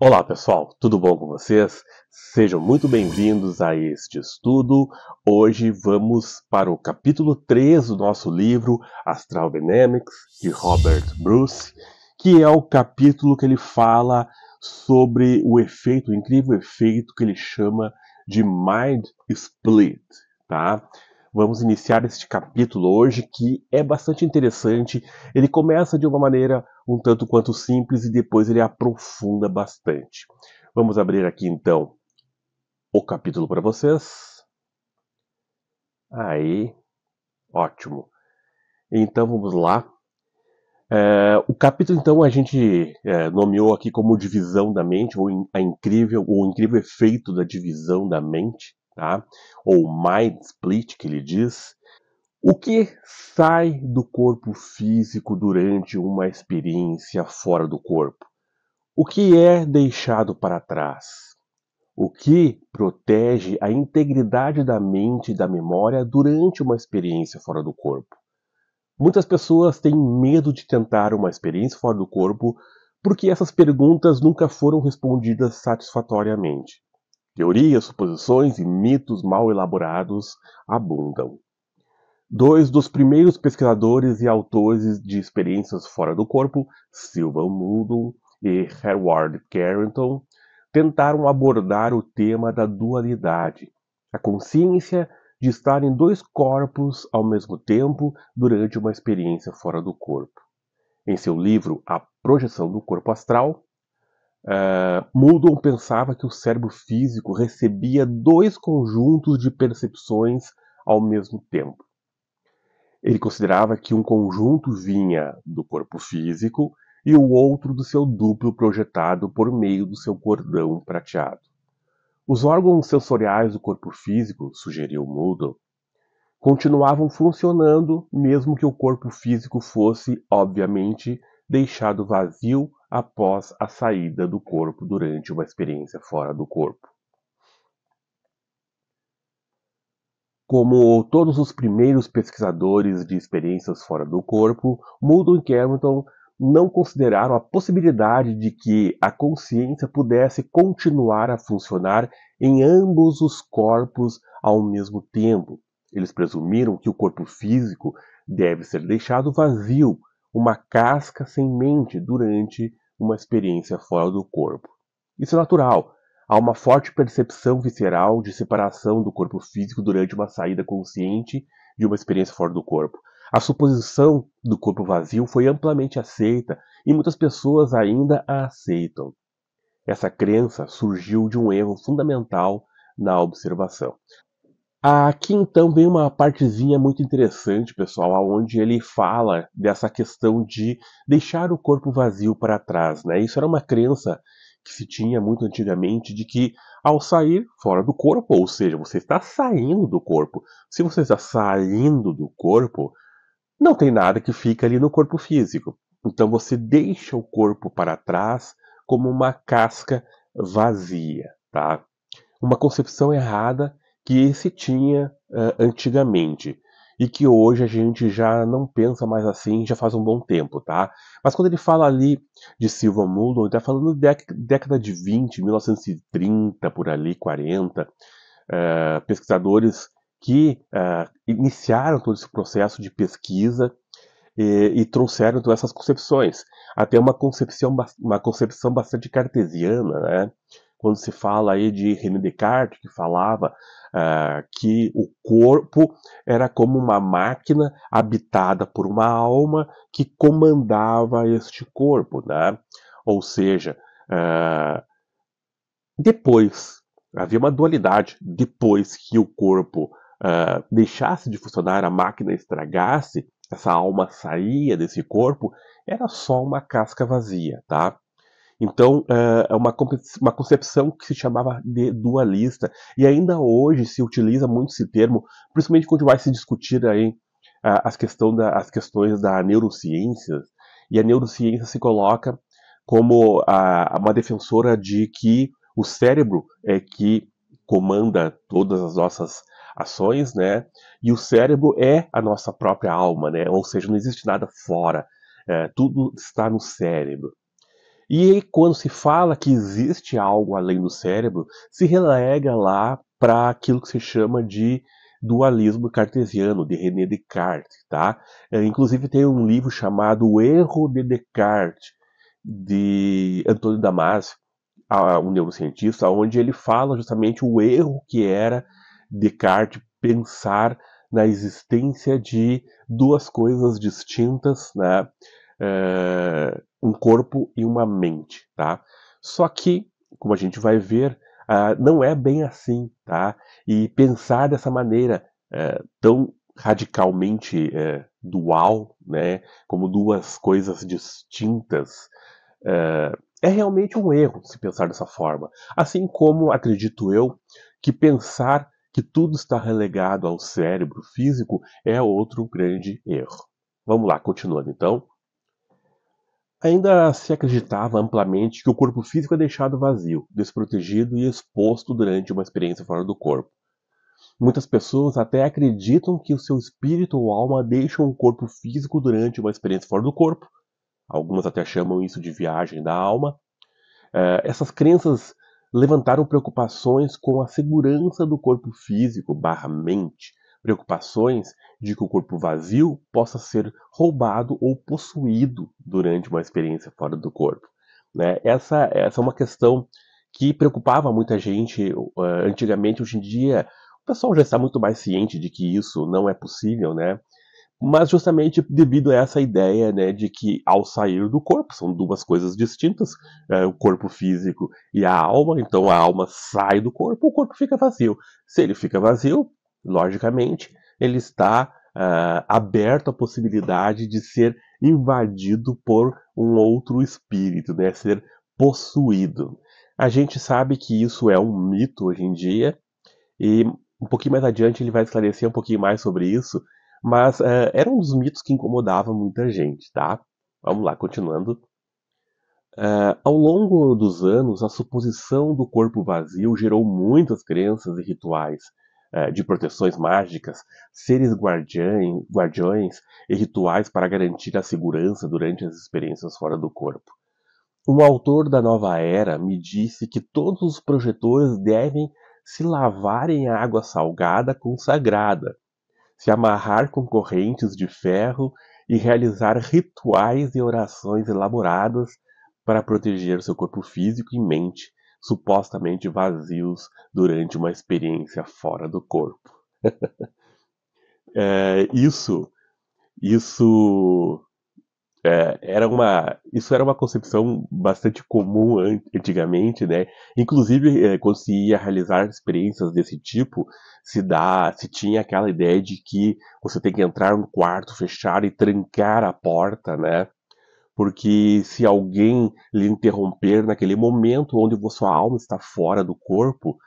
Olá pessoal, tudo bom com vocês? Sejam muito bem-vindos a este estudo. Hoje vamos para o capítulo 3 do nosso livro Astral Dynamics, de Robert Bruce, que é o capítulo que ele fala sobre o efeito, o incrível efeito que ele chama de Mind Split, tá? Vamos iniciar este capítulo hoje que é bastante interessante. Ele começa de uma maneira um tanto quanto simples e depois ele aprofunda bastante. Vamos abrir aqui então o capítulo para vocês. Aí, ótimo. Então vamos lá. O capítulo então a gente nomeou aqui como divisão da mente, ou o incrível efeito da divisão da mente, tá? Ou mind split que ele diz. O que sai do corpo físico durante uma experiência fora do corpo? O que é deixado para trás? O que protege a integridade da mente e da memória durante uma experiência fora do corpo? Muitas pessoas têm medo de tentar uma experiência fora do corpo porque essas perguntas nunca foram respondidas satisfatoriamente. Teorias, suposições e mitos mal elaborados abundam. Dois dos primeiros pesquisadores e autores de experiências fora do corpo, Sylvan Muldon e Howard Carrington, tentaram abordar o tema da dualidade, a consciência de estar em dois corpos ao mesmo tempo durante uma experiência fora do corpo. Em seu livro A Projeção do Corpo Astral, Muldon pensava que o cérebro físico recebia dois conjuntos de percepções ao mesmo tempo. Ele considerava que um conjunto vinha do corpo físico e o outro do seu duplo projetado por meio do seu cordão prateado. Os órgãos sensoriais do corpo físico, sugeriu Muldon, continuavam funcionando mesmo que o corpo físico fosse, obviamente, deixado vazio após a saída do corpo durante uma experiência fora do corpo. Como todos os primeiros pesquisadores de experiências fora do corpo, Muldon e Carrington não consideraram a possibilidade de que a consciência pudesse continuar a funcionar em ambos os corpos ao mesmo tempo. Eles presumiram que o corpo físico deve ser deixado vazio, uma casca sem mente durante uma experiência fora do corpo. Isso é natural. Há uma forte percepção visceral de separação do corpo físico durante uma saída consciente de uma experiência fora do corpo. A suposição do corpo vazio foi amplamente aceita e muitas pessoas ainda a aceitam. Essa crença surgiu de um erro fundamental na observação. Aqui então vem uma partezinha muito interessante, pessoal, onde ele fala dessa questão de deixar o corpo vazio para trás, né? Isso era uma crença que se tinha muito antigamente de que ao sair fora do corpo, ou seja, você está saindo do corpo. Se você está saindo do corpo, não tem nada que fica ali no corpo físico. Então você deixa o corpo para trás como uma casca vazia, tá? Uma concepção errada que se tinha antigamente e que hoje a gente já não pensa mais assim, já faz um bom tempo, tá? Mas quando ele fala ali de Sylvan Muldon, ele está falando de década de 20, 1930, por ali, 40, pesquisadores que iniciaram todo esse processo de pesquisa e trouxeram todas essas concepções. Até uma concepção bastante cartesiana, né? Quando se fala aí de René Descartes, que falava que o corpo era como uma máquina habitada por uma alma que comandava este corpo, né? Ou seja, uh, depois havia uma dualidade. Depois que o corpo deixasse de funcionar, a máquina estragasse, essa alma saía desse corpo, era só uma casca vazia, tá? Então, é uma concepção que se chamava de dualista, e ainda hoje se utiliza muito esse termo, principalmente quando vai se discutir aí as questões da neurociência, e a neurociência se coloca como uma defensora de que o cérebro é que comanda todas as nossas ações, né? E o cérebro é a nossa própria alma, né? Ou seja, não existe nada fora, tudo está no cérebro. E aí, quando se fala que existe algo além do cérebro, se relega lá para aquilo que se chama de dualismo cartesiano, de René Descartes, tá? Inclusive tem um livro chamado O Erro de Descartes, de Antônio Damasio, um neurocientista, onde ele fala justamente o erro que era Descartes pensar na existência de duas coisas distintas, né? Um corpo e uma mente, tá? Só que, como a gente vai ver, não é bem assim, tá? E pensar dessa maneira tão radicalmente dual, né? Como duas coisas distintas, é, é realmente um erro se pensar dessa forma. Assim como acredito eu que pensar que tudo está relegado ao cérebro físico é outro grande erro. Vamos lá, continuando então. Ainda se acreditava amplamente que o corpo físico é deixado vazio, desprotegido e exposto durante uma experiência fora do corpo. Muitas pessoas até acreditam que o seu espírito ou alma deixam o corpo físico durante uma experiência fora do corpo. Algumas até chamam isso de viagem da alma. Essas crenças levantaram preocupações com a segurança do corpo físico barra mente, preocupações de que o corpo vazio possa ser roubado ou possuído durante uma experiência fora do corpo. Né? Essa é uma questão que preocupava muita gente antigamente. Hoje em dia, o pessoal já está muito mais ciente de que isso não é possível, né? Mas justamente devido a essa ideia, né, de que ao sair do corpo, são duas coisas distintas, o corpo físico e a alma, então a alma sai do corpo, o corpo fica vazio. Se ele fica vazio, logicamente, ele está aberto à possibilidade de ser invadido por um outro espírito, né, ser possuído. A gente sabe que isso é um mito hoje em dia, e um pouquinho mais adiante ele vai esclarecer um pouquinho mais sobre isso, mas era um dos mitos que incomodava muita gente, tá? Vamos lá, continuando. Ao longo dos anos, a suposição do corpo vazio gerou muitas crenças e rituais de proteções mágicas, seres guardiões e rituais para garantir a segurança durante as experiências fora do corpo. Um autor da nova era me disse que todos os projetores devem se lavar em água salgada consagrada, se amarrar com correntes de ferro e realizar rituais e orações elaboradas para proteger seu corpo físico e mente, supostamente vazios durante uma experiência fora do corpo. É, isso isso era uma concepção bastante comum antigamente, né? Inclusive, quando se ia realizar experiências desse tipo, se tinha aquela ideia de que você tem que entrar no quarto, fechar e trancar a porta, né? Porque se alguém lhe interromper naquele momento onde sua alma está fora do corpo,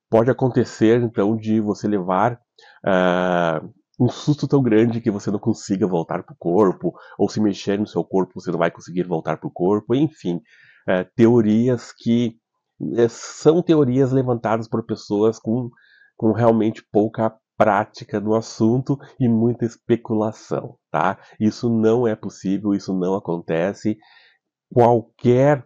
pode acontecer, então, de você levar ah, um susto tão grande que você não consiga voltar para o corpo, ou se mexer no seu corpo, você não vai conseguir voltar para o corpo, enfim, teorias que são teorias levantadas por pessoas com realmente pouca prática no assunto e muita especulação, tá? Isso não é possível, isso não acontece. Qualquer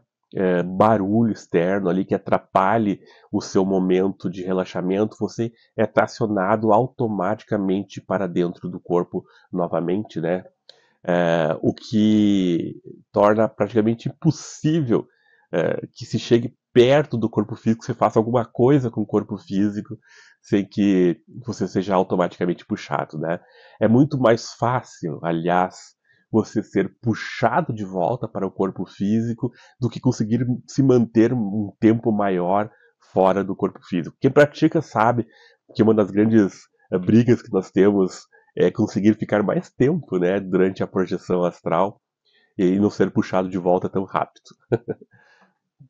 barulho externo ali que atrapalhe o seu momento de relaxamento, você é tracionado automaticamente para dentro do corpo novamente, né? O que torna praticamente impossível que se chegue perto do corpo físico, você faça alguma coisa com o corpo físico sem que você seja automaticamente puxado, né? É muito mais fácil, aliás, você ser puxado de volta para o corpo físico do que conseguir se manter um tempo maior fora do corpo físico. Quem pratica sabe que uma das grandes brigas que nós temos é conseguir ficar mais tempo, né, durante a projeção astral e não ser puxado de volta tão rápido.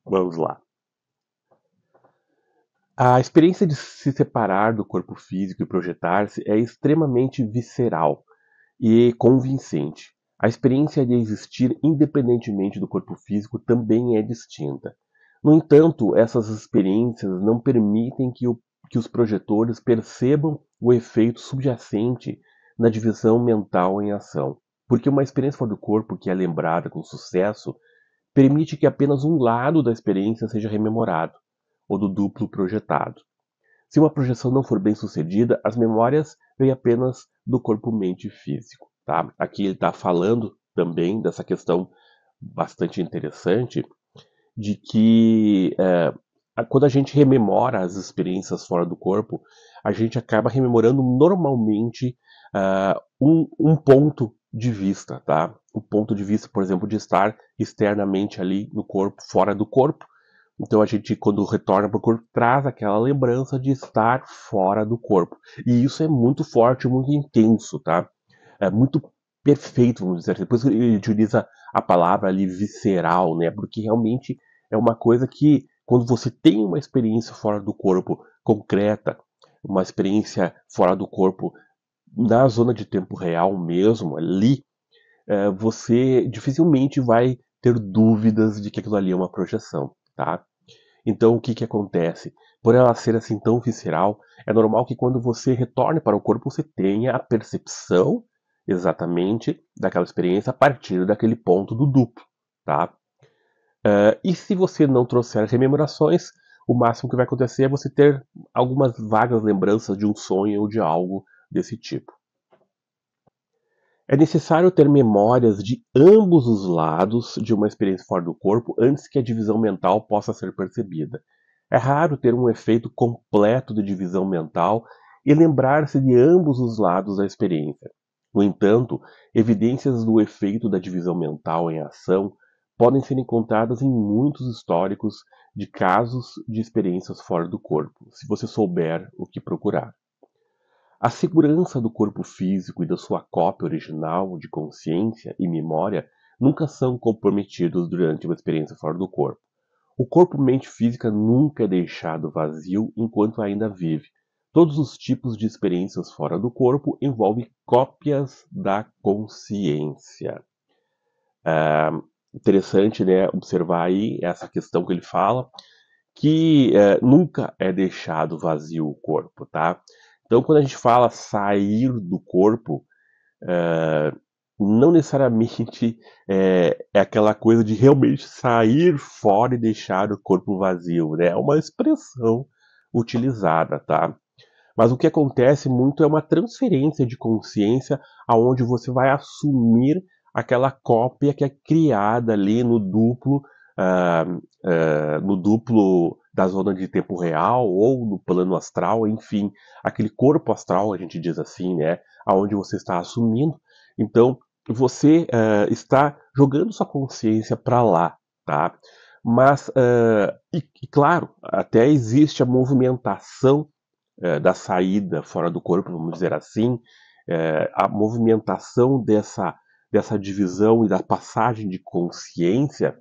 Vamos lá. A experiência de se separar do corpo físico e projetar-se é extremamente visceral e convincente. A experiência de existir independentemente do corpo físico também é distinta. No entanto, essas experiências não permitem que os projetores percebam o efeito subjacente na divisão mental em ação. Porque uma experiência fora do corpo que é lembrada com sucesso permite que apenas um lado da experiência seja rememorado, ou do duplo projetado. Se uma projeção não for bem sucedida, as memórias vêm apenas do corpo-mente físico. Tá? Aqui ele está falando também dessa questão bastante interessante de que quando a gente rememora as experiências fora do corpo, a gente acaba rememorando normalmente um ponto de vista, tá? Um ponto de vista, por exemplo, de estar externamente ali no corpo, fora do corpo. Então a gente, quando retorna para o corpo, traz aquela lembrança de estar fora do corpo. E isso é muito forte, muito intenso, tá? É muito perfeito, vamos dizer assim. Depois ele utiliza a palavra ali visceral, né? Porque realmente é uma coisa que, quando você tem uma experiência fora do corpo concreta, uma experiência fora do corpo na zona de tempo real mesmo, ali, você dificilmente vai ter dúvidas de que aquilo ali é uma projeção, tá? Então, o que que acontece? Por ela ser assim tão visceral, é normal que quando você retorne para o corpo, você tenha a percepção exatamente daquela experiência a partir daquele ponto do duplo, tá? E se você não trouxer rememorações, o máximo que vai acontecer é você ter algumas vagas lembranças de um sonho ou de algo desse tipo. É necessário ter memórias de ambos os lados de uma experiência fora do corpo antes que a divisão mental possa ser percebida. É raro ter um efeito completo de divisão mental e lembrar-se de ambos os lados da experiência. No entanto, evidências do efeito da divisão mental em ação podem ser encontradas em muitos históricos de casos de experiências fora do corpo, se você souber o que procurar. A segurança do corpo físico e da sua cópia original de consciência e memória nunca são comprometidos durante uma experiência fora do corpo. O corpo-mente física nunca é deixado vazio enquanto ainda vive. Todos os tipos de experiências fora do corpo envolvem cópias da consciência. Interessante, né, observar aí essa questão que ele fala, que nunca é deixado vazio o corpo, tá? Então, quando a gente fala sair do corpo, não necessariamente é aquela coisa de realmente sair fora e deixar o corpo vazio, né? É uma expressão utilizada, tá? Mas o que acontece muito é uma transferência de consciência aonde você vai assumir aquela cópia que é criada ali ah, no duplo da zona de tempo real ou no plano astral, enfim, aquele corpo astral, a gente diz assim, né, aonde você está assumindo. Então, você está jogando sua consciência para lá, tá? Mas, e claro, até existe a movimentação da saída fora do corpo, vamos dizer assim, a movimentação dessa divisão e da passagem de consciência,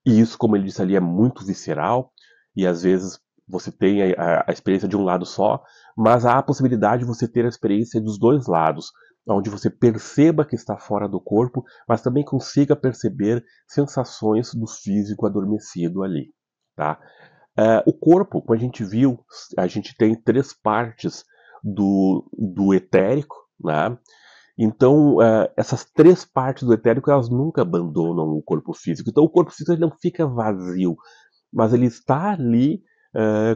e isso, como ele disse ali, é muito visceral, e às vezes você tem a experiência de um lado só, mas há a possibilidade de você ter a experiência dos dois lados, onde você perceba que está fora do corpo, mas também consiga perceber sensações do físico adormecido ali, tá? O corpo, como a gente viu, a gente tem três partes do etérico, né? Então, essas três partes do etérico, elas nunca abandonam o corpo físico. Então, o corpo físico ele não fica vazio, mas ele está ali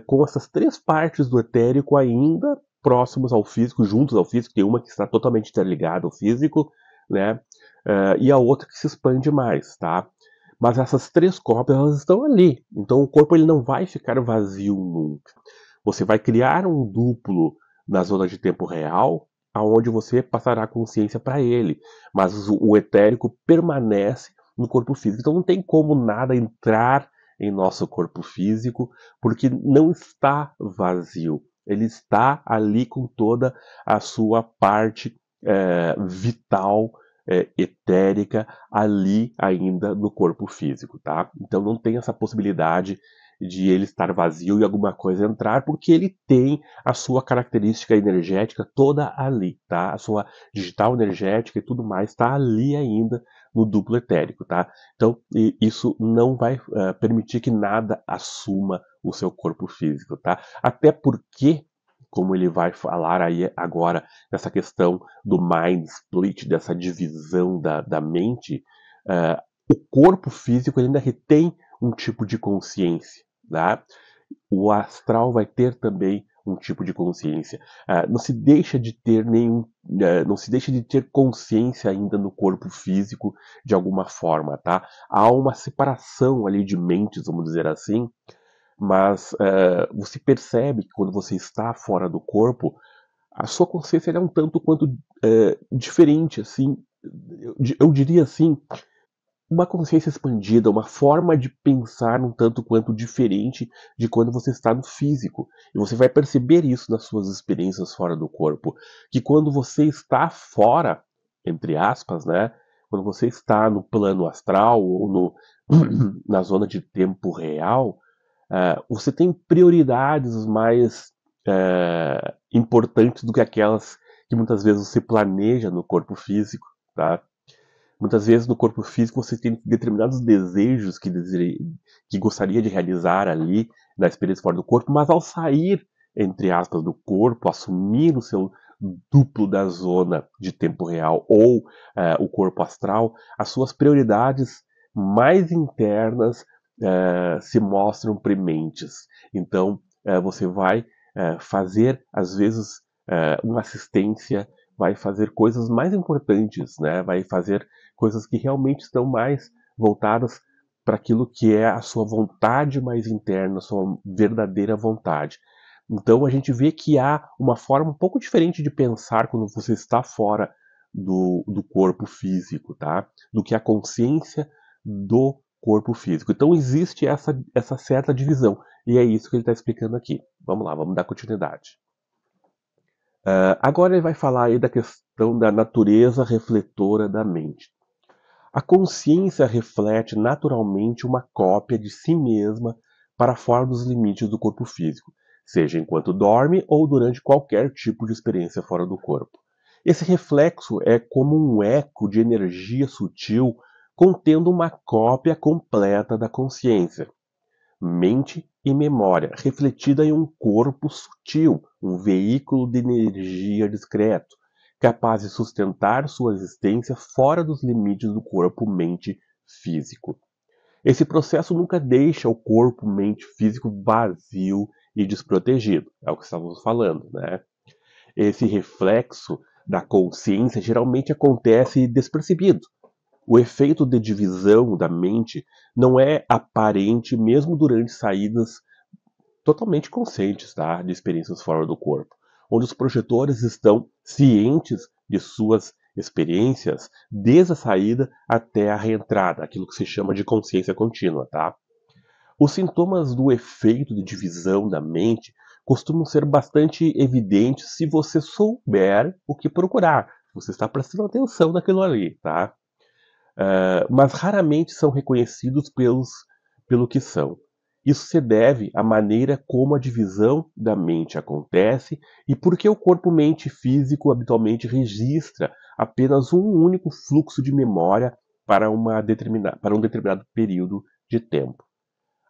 com essas três partes do etérico ainda próximos ao físico, juntos ao físico. Tem uma que está totalmente interligada ao físico, né? E a outra que se expande mais, tá? Mas essas três cópias, elas estão ali. Então, o corpo ele não vai ficar vazio nunca. Você vai criar um duplo na zona de tempo real, aonde você passará a consciência para ele, mas o etérico permanece no corpo físico. Então não tem como nada entrar em nosso corpo físico, porque não está vazio. Ele está ali com toda a sua parte vital, etérica, ali ainda no corpo físico, tá? Então não tem essa possibilidade de ele estar vazio e alguma coisa entrar, porque ele tem a sua característica energética toda ali, tá? A sua digital energética e tudo mais está ali ainda no duplo etérico, tá? Então, isso não vai permitir que nada assuma o seu corpo físico, tá? Até porque, como ele vai falar aí agora nessa questão do mind split, dessa divisão da mente, o corpo físico ele ainda retém um tipo de consciência, tá? O astral vai ter também um tipo de consciência. Não se deixa de ter não se deixa de ter consciência ainda no corpo físico de alguma forma, tá? Há uma separação ali de mentes, vamos dizer assim, mas você percebe que quando você está fora do corpo, a sua consciência ela é um tanto quanto diferente, assim, eu diria assim, uma consciência expandida, uma forma de pensar um tanto quanto diferente de quando você está no físico. E você vai perceber isso nas suas experiências fora do corpo. Que quando você está fora, entre aspas, né? Quando você está no plano astral ou na zona de tempo real, você tem prioridades mais importantes do que aquelas que muitas vezes você planeja no corpo físico, tá? Muitas vezes no corpo físico você tem determinados desejos que gostaria de realizar ali na experiência fora do corpo, mas ao sair, entre aspas, do corpo, assumir o seu duplo da zona de tempo real ou o corpo astral, as suas prioridades mais internas se mostram prementes. Então, você vai fazer, às vezes, uma assistência, vai fazer coisas mais importantes, né? Vai fazer coisas que realmente estão mais voltadas para aquilo que é a sua vontade mais interna, a sua verdadeira vontade. Então a gente vê que há uma forma um pouco diferente de pensar quando você está fora do corpo físico, tá? Do que a consciência do corpo físico. Então existe essa certa divisão. E é isso que ele está explicando aqui. Vamos lá, vamos dar continuidade. Agora ele vai falar aí da questão da natureza refletora da mente. A consciência reflete naturalmente uma cópia de si mesma para fora dos limites do corpo físico, seja enquanto dorme ou durante qualquer tipo de experiência fora do corpo. Esse reflexo é como um eco de energia sutil contendo uma cópia completa da consciência, mente e memória, refletida em um corpo sutil, um veículo de energia discreto, capaz de sustentar sua existência fora dos limites do corpo-mente físico. Esse processo nunca deixa o corpo-mente físico vazio e desprotegido, é o que estávamos falando, né? Esse reflexo da consciência geralmente acontece despercebido. O efeito de divisão da mente não é aparente mesmo durante saídas totalmente conscientes, tá? De experiências fora do corpo, onde os projetores estão cientes de suas experiências desde a saída até a reentrada, aquilo que se chama de consciência contínua, tá? Os sintomas do efeito de divisão da mente costumam ser bastante evidentes se você souber o que procurar, se você está prestando atenção naquilo ali, tá? Mas raramente são reconhecidos pelo que são. Isso se deve à maneira como a divisão da mente acontece e porque o corpo-mente físico habitualmente registra apenas um único fluxo de memória para um determinado período de tempo.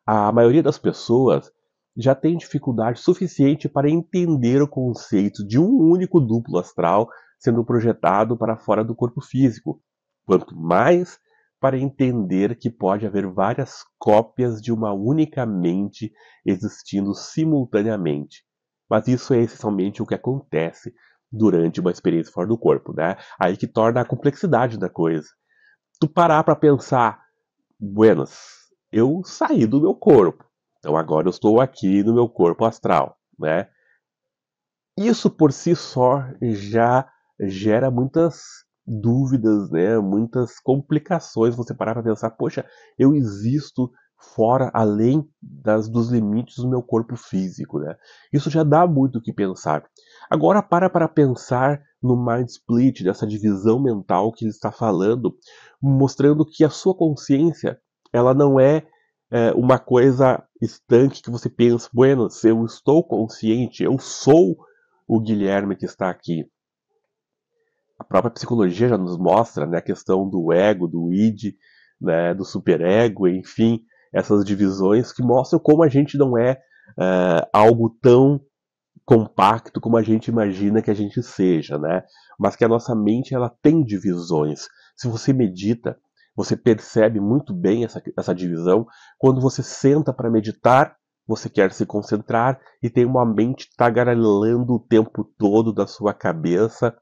A maioria das pessoas já tem dificuldade suficiente para entender o conceito de um único duplo astral sendo projetado para fora do corpo físico, quanto mais para entender que pode haver várias cópias de uma única mente existindo simultaneamente. Mas isso é essencialmente o que acontece durante uma experiência fora do corpo, né? Aí que torna a complexidade da coisa. Tu parar para pensar, buenas, eu saí do meu corpo, então agora eu estou aqui no meu corpo astral, né? Isso por si só já gera muitas dúvidas, né? Muitas complicações. Você parar para pensar, poxa, eu existo fora, além dos limites do meu corpo físico, né? Isso já dá muito o que pensar. Agora para pensar no mind split, dessa divisão mental que ele está falando, mostrando que a sua consciência, ela não é uma coisa estanque que você pensa, bueno, se eu estou consciente, eu sou o Guilherme que está aqui. A própria psicologia já nos mostra, né, a questão do ego, do id, né, do superego, enfim, essas divisões que mostram como a gente não é algo tão compacto como a gente imagina que a gente seja, né? Mas que a nossa mente ela tem divisões. Se você medita, Você percebe muito bem essa divisão quando você senta para meditar, você quer se concentrar e tem uma mente tagarelando o tempo todo da sua cabeça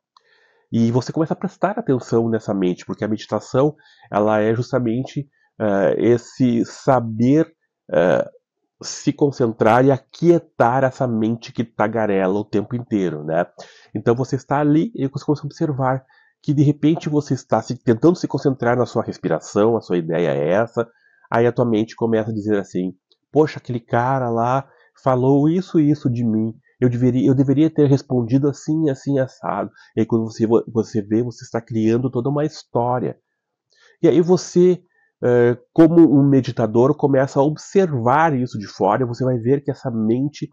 e você começa a prestar atenção nessa mente, porque a meditação ela é justamente esse saber eh, se concentrar e aquietar essa mente que tagarela o tempo inteiro, né? Então você está ali e você começa a observar que de repente você está tentando se concentrar na sua respiração, a sua ideia é essa, aí a tua mente começa a dizer assim, poxa, aquele cara lá falou isso e isso de mim, eu deveria ter respondido assim, assim, assado. E aí quando você vê, você está criando toda uma história. E aí você, como um meditador, começa a observar isso de fora, e você vai ver que essa mente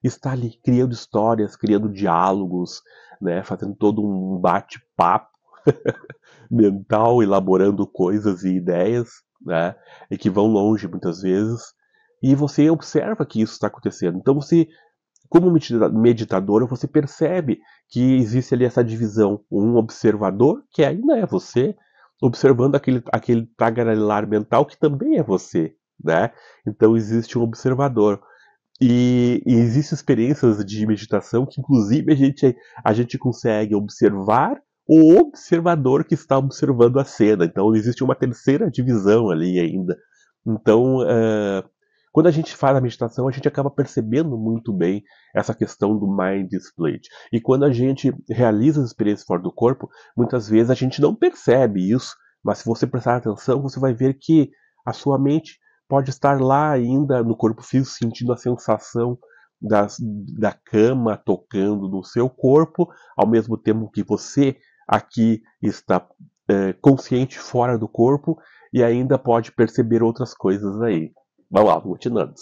está ali criando histórias, criando diálogos, né, fazendo todo um bate-papo mental, elaborando coisas e ideias, né, e que vão longe muitas vezes. E você observa que isso está acontecendo. Então você, como meditador, você percebe que existe ali essa divisão. Um observador, que ainda é você, observando aquele tagarelar mental que também é você, né? Então existe um observador. E existem experiências de meditação que, inclusive, a gente consegue observar o observador que está observando a cena. Então, existe uma terceira divisão ali ainda. Então, quando a gente faz a meditação, a gente acaba percebendo muito bem essa questão do mind split. E quando a gente realiza as experiências fora do corpo, muitas vezes a gente não percebe isso, mas se você prestar atenção, você vai ver que a sua mente pode estar lá ainda no corpo físico, sentindo a sensação da cama tocando no seu corpo, ao mesmo tempo que você aqui está consciente fora do corpo e ainda pode perceber outras coisas aí. Vamos lá, continuando.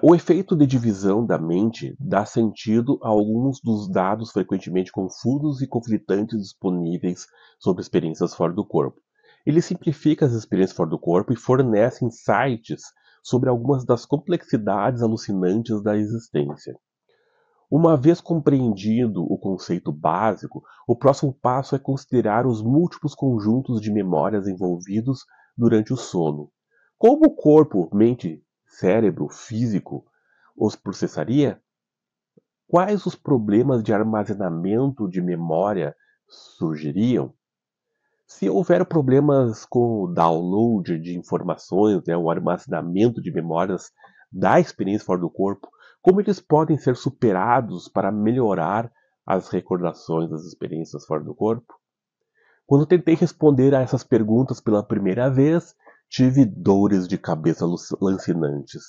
O efeito de divisão da mente dá sentido a alguns dos dados frequentemente confusos e conflitantes disponíveis sobre experiências fora do corpo. Ele simplifica as experiências fora do corpo e fornece insights sobre algumas das complexidades alucinantes da existência. Uma vez compreendido o conceito básico, o próximo passo é considerar os múltiplos conjuntos de memórias envolvidos durante o sono. Como o corpo, mente, cérebro, físico os processaria? Quais os problemas de armazenamento de memória surgiriam? Se houver problemas com o download de informações, né, o armazenamento de memórias da experiência fora do corpo, como eles podem ser superados para melhorar as recordações das experiências fora do corpo? Quando tentei responder a essas perguntas pela primeira vez, tive dores de cabeça lancinantes.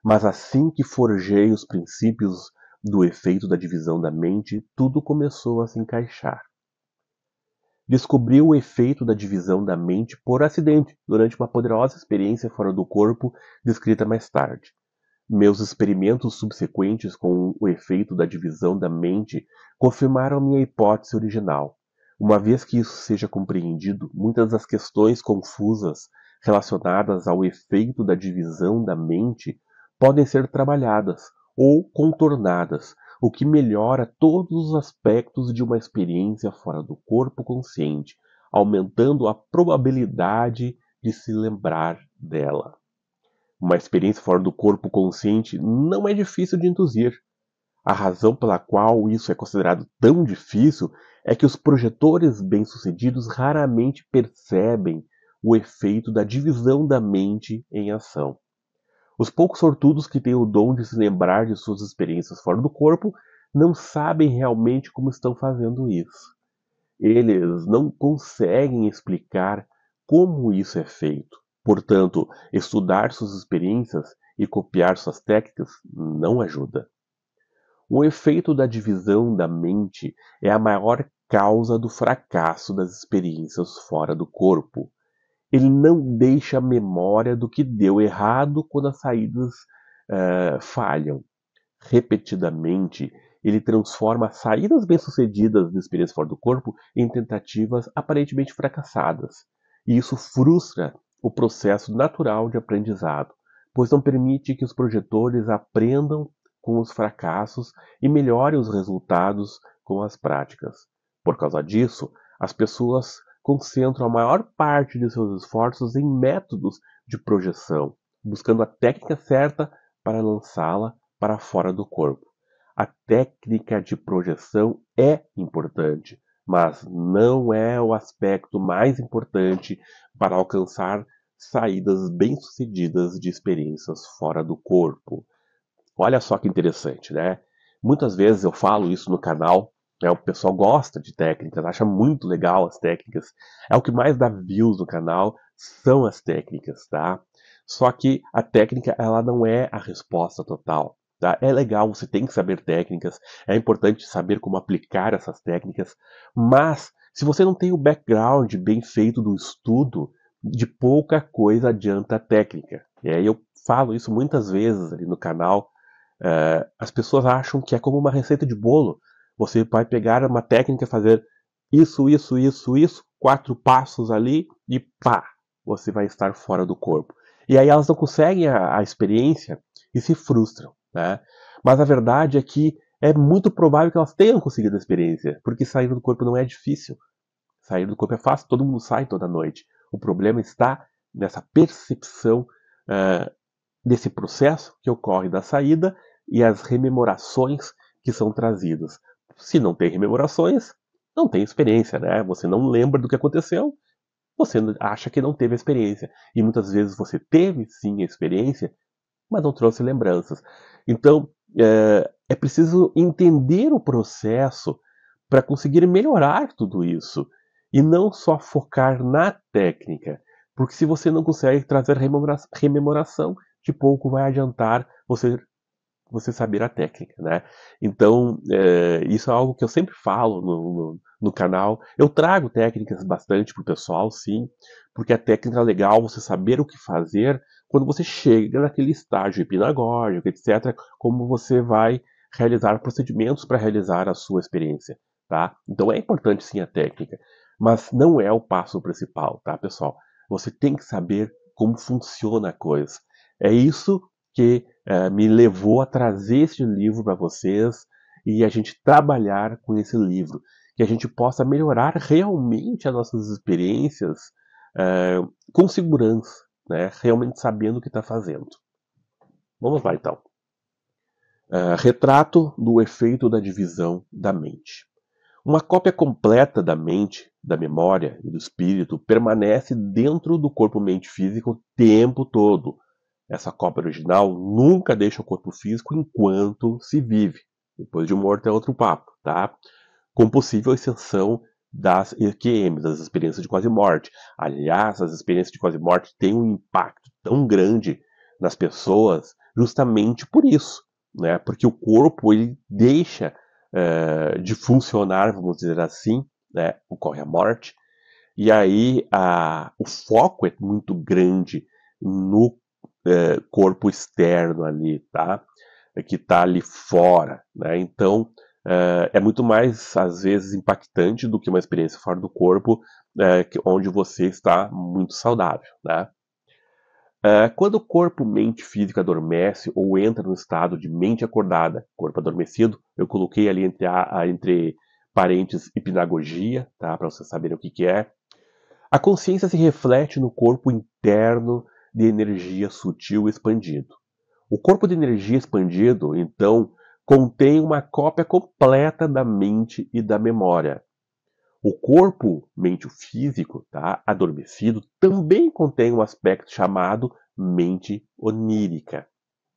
Mas assim que forjei os princípios do efeito da divisão da mente, tudo começou a se encaixar. Descobri o efeito da divisão da mente por acidente, durante uma poderosa experiência fora do corpo descrita mais tarde. Meus experimentos subsequentes com o efeito da divisão da mente confirmaram minha hipótese original. Uma vez que isso seja compreendido, muitas das questões confusas relacionadas ao efeito da divisão da mente podem ser trabalhadas ou contornadas, o que melhora todos os aspectos de uma experiência fora do corpo consciente, aumentando a probabilidade de se lembrar dela. Uma experiência fora do corpo consciente não é difícil de induzir. A razão pela qual isso é considerado tão difícil é que os projetores bem-sucedidos raramente percebem o efeito da divisão da mente em ação. Os poucos sortudos que têm o dom de se lembrar de suas experiências fora do corpo não sabem realmente como estão fazendo isso. Eles não conseguem explicar como isso é feito. Portanto, estudar suas experiências e copiar suas técnicas não ajuda. O efeito da divisão da mente é a maior causa do fracasso das experiências fora do corpo. Ele não deixa memória do que deu errado quando as saídas falham. Repetidamente, ele transforma saídas bem-sucedidas de experiências fora do corpo em tentativas aparentemente fracassadas. E isso frustra o processo natural de aprendizado, pois não permite que os projetores aprendam com os fracassos e melhorem os resultados com as práticas. Por causa disso, as pessoas concentram a maior parte de seus esforços em métodos de projeção, buscando a técnica certa para lançá-la para fora do corpo. A técnica de projeção é importante, mas não é o aspecto mais importante para alcançar saídas bem-sucedidas de experiências fora do corpo. Olha só que interessante, né? Muitas vezes eu falo isso no canal, né? O pessoal gosta de técnicas, acha muito legal as técnicas. É o que mais dá views no canal, são as técnicas, tá? Só que a técnica, ela não é a resposta total, tá? É legal, você tem que saber técnicas, é importante saber como aplicar essas técnicas, mas se você não tem o background bem feito do estudo, de pouca coisa adianta a técnica. E aí eu falo isso muitas vezes ali no canal. As pessoas acham que é como uma receita de bolo. Você vai pegar uma técnica, fazer isso, 4 passos ali e pá, você vai estar fora do corpo. E aí elas não conseguem a experiência e se frustram, né? Mas a verdade é que é muito provável que elas tenham conseguido a experiência, porque sair do corpo não é difícil. Sair do corpo é fácil, todo mundo sai toda noite. O problema está nessa percepção uh, desse processo que ocorre da saída e as rememorações que são trazidas. Se não tem rememorações, não tem experiência, né? Você não lembra do que aconteceu, você acha que não teve a experiência. E muitas vezes você teve sim a experiência, mas não trouxe lembranças. Então, é preciso entender o processo para conseguir melhorar tudo isso. E não só focar na técnica. Porque se você não consegue trazer rememoração, de pouco vai adiantar você saber a técnica, né? Então, isso é algo que eu sempre falo no canal. Eu trago técnicas bastante para o pessoal, sim, porque a técnica é legal você saber o que fazer quando você chega naquele estágio hipnagógico, etc., como você vai realizar procedimentos para realizar a sua experiência, tá? Então é importante sim a técnica, mas não é o passo principal, tá, pessoal? Você tem que saber como funciona a coisa. É isso que me levou a trazer esse livro para vocês e a gente trabalhar com esse livro, que a gente possa melhorar realmente as nossas experiências com segurança, né? Realmente sabendo o que está fazendo. Vamos lá então. Retrato do efeito da divisão da mente. Uma cópia completa da mente, da memória e do espírito permanece dentro do corpo-mente físico o tempo todo. Essa cópia original nunca deixa o corpo físico enquanto se vive. Depois de morto é outro papo, tá? Com possível exceção das EQMs, das experiências de quase morte. Aliás, as experiências de quase morte têm um impacto tão grande nas pessoas justamente por isso, né? Porque o corpo ele deixa de funcionar, vamos dizer assim, né? Ocorre a morte, e aí o foco é muito grande no corpo externo ali, tá? Que está ali fora, né? Então é muito mais às vezes impactante do que uma experiência fora do corpo, onde você está muito saudável, né? Quando o corpo, mente física adormece ou entra no estado de mente acordada, corpo adormecido, eu coloquei ali entre parênteses hipnagogia, tá? Para vocês saberem o que é. A consciência se reflete no corpo interno de energia sutil expandido. O corpo de energia expandido, então, contém uma cópia completa da mente e da memória. O corpo, mente físico, tá, adormecido, também contém um aspecto chamado mente onírica,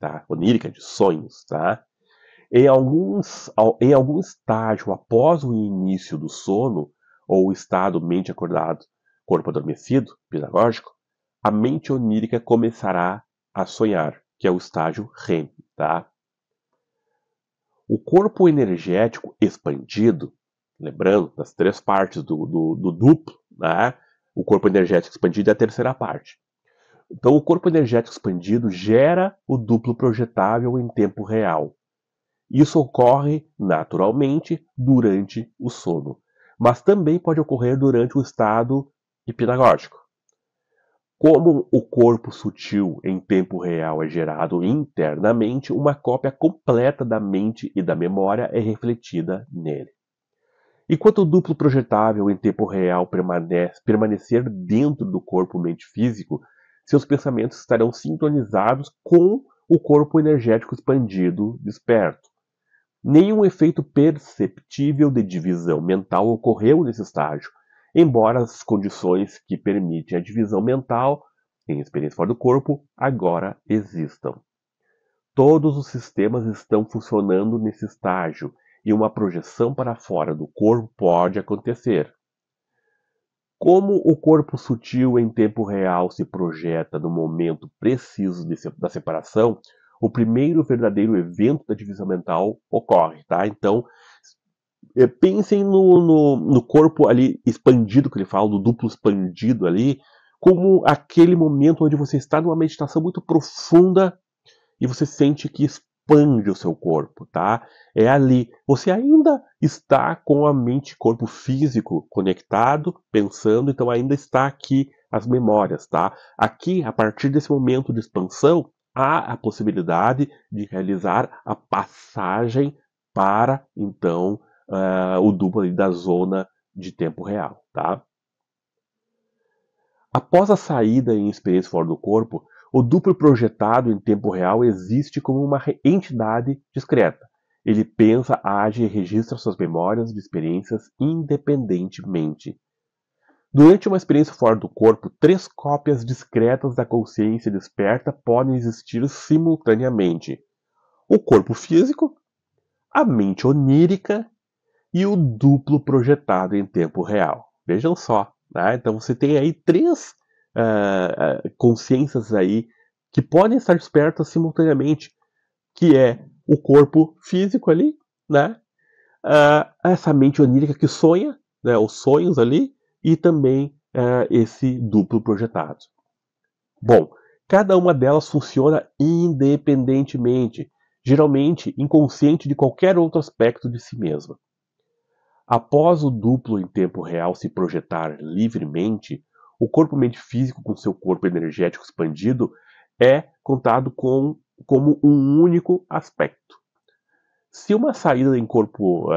tá? Onírica de sonhos, tá? Em algum estágio após o início do sono, ou o estado mente acordado, corpo adormecido, pedagógico, a mente onírica começará a sonhar, que é o estágio REM, tá? O corpo energético expandido, lembrando das 3 partes do duplo, né? O corpo energético expandido é a terceira parte. Então, o corpo energético expandido gera o duplo projetável em tempo real. Isso ocorre naturalmente durante o sono, mas também pode ocorrer durante o estado hipnagógico. Como o corpo sutil em tempo real é gerado internamente, uma cópia completa da mente e da memória é refletida nele. Enquanto o duplo projetável em tempo real permanecer dentro do corpo mente físico, seus pensamentos estarão sintonizados com o corpo energético expandido desperto. Nenhum efeito perceptível de divisão mental ocorreu nesse estágio, embora as condições que permitem a divisão mental em experiência fora do corpo agora existam. Todos os sistemas estão funcionando nesse estágio e uma projeção para fora do corpo pode acontecer. Como o corpo sutil em tempo real se projeta no momento preciso da separação, o primeiro verdadeiro evento da divisão mental ocorre, tá? Então, pensem no corpo ali expandido, que ele fala, do duplo expandido ali, como aquele momento onde você está numa meditação muito profunda e você sente que expande o seu corpo, tá? É ali. Você ainda está com a mente e corpo físico conectado, pensando, então ainda está aqui as memórias, tá? Aqui, a partir desse momento de expansão, há a possibilidade de realizar a passagem para, então, o duplo ali da zona de tempo real, tá? Após a saída em experiência fora do corpo, o duplo projetado em tempo real existe como uma entidade discreta. Ele pensa, age e registra suas memórias de experiências independentemente. Durante uma experiência fora do corpo, 3 cópias discretas da consciência desperta podem existir simultaneamente: o corpo físico, a mente onírica e o duplo projetado em tempo real. Vejam só, né? Então você tem aí 3 consciências aí que podem estar despertas simultaneamente, que é o corpo físico ali, né? Essa mente onírica que sonha, né? Os sonhos ali, e também esse duplo projetado. Bom, cada uma delas funciona independentemente, geralmente inconsciente de qualquer outro aspecto de si mesma. Após o duplo em tempo real se projetar livremente, o corpo-mente físico com seu corpo energético expandido é contado como um único aspecto. Se uma saída em corpo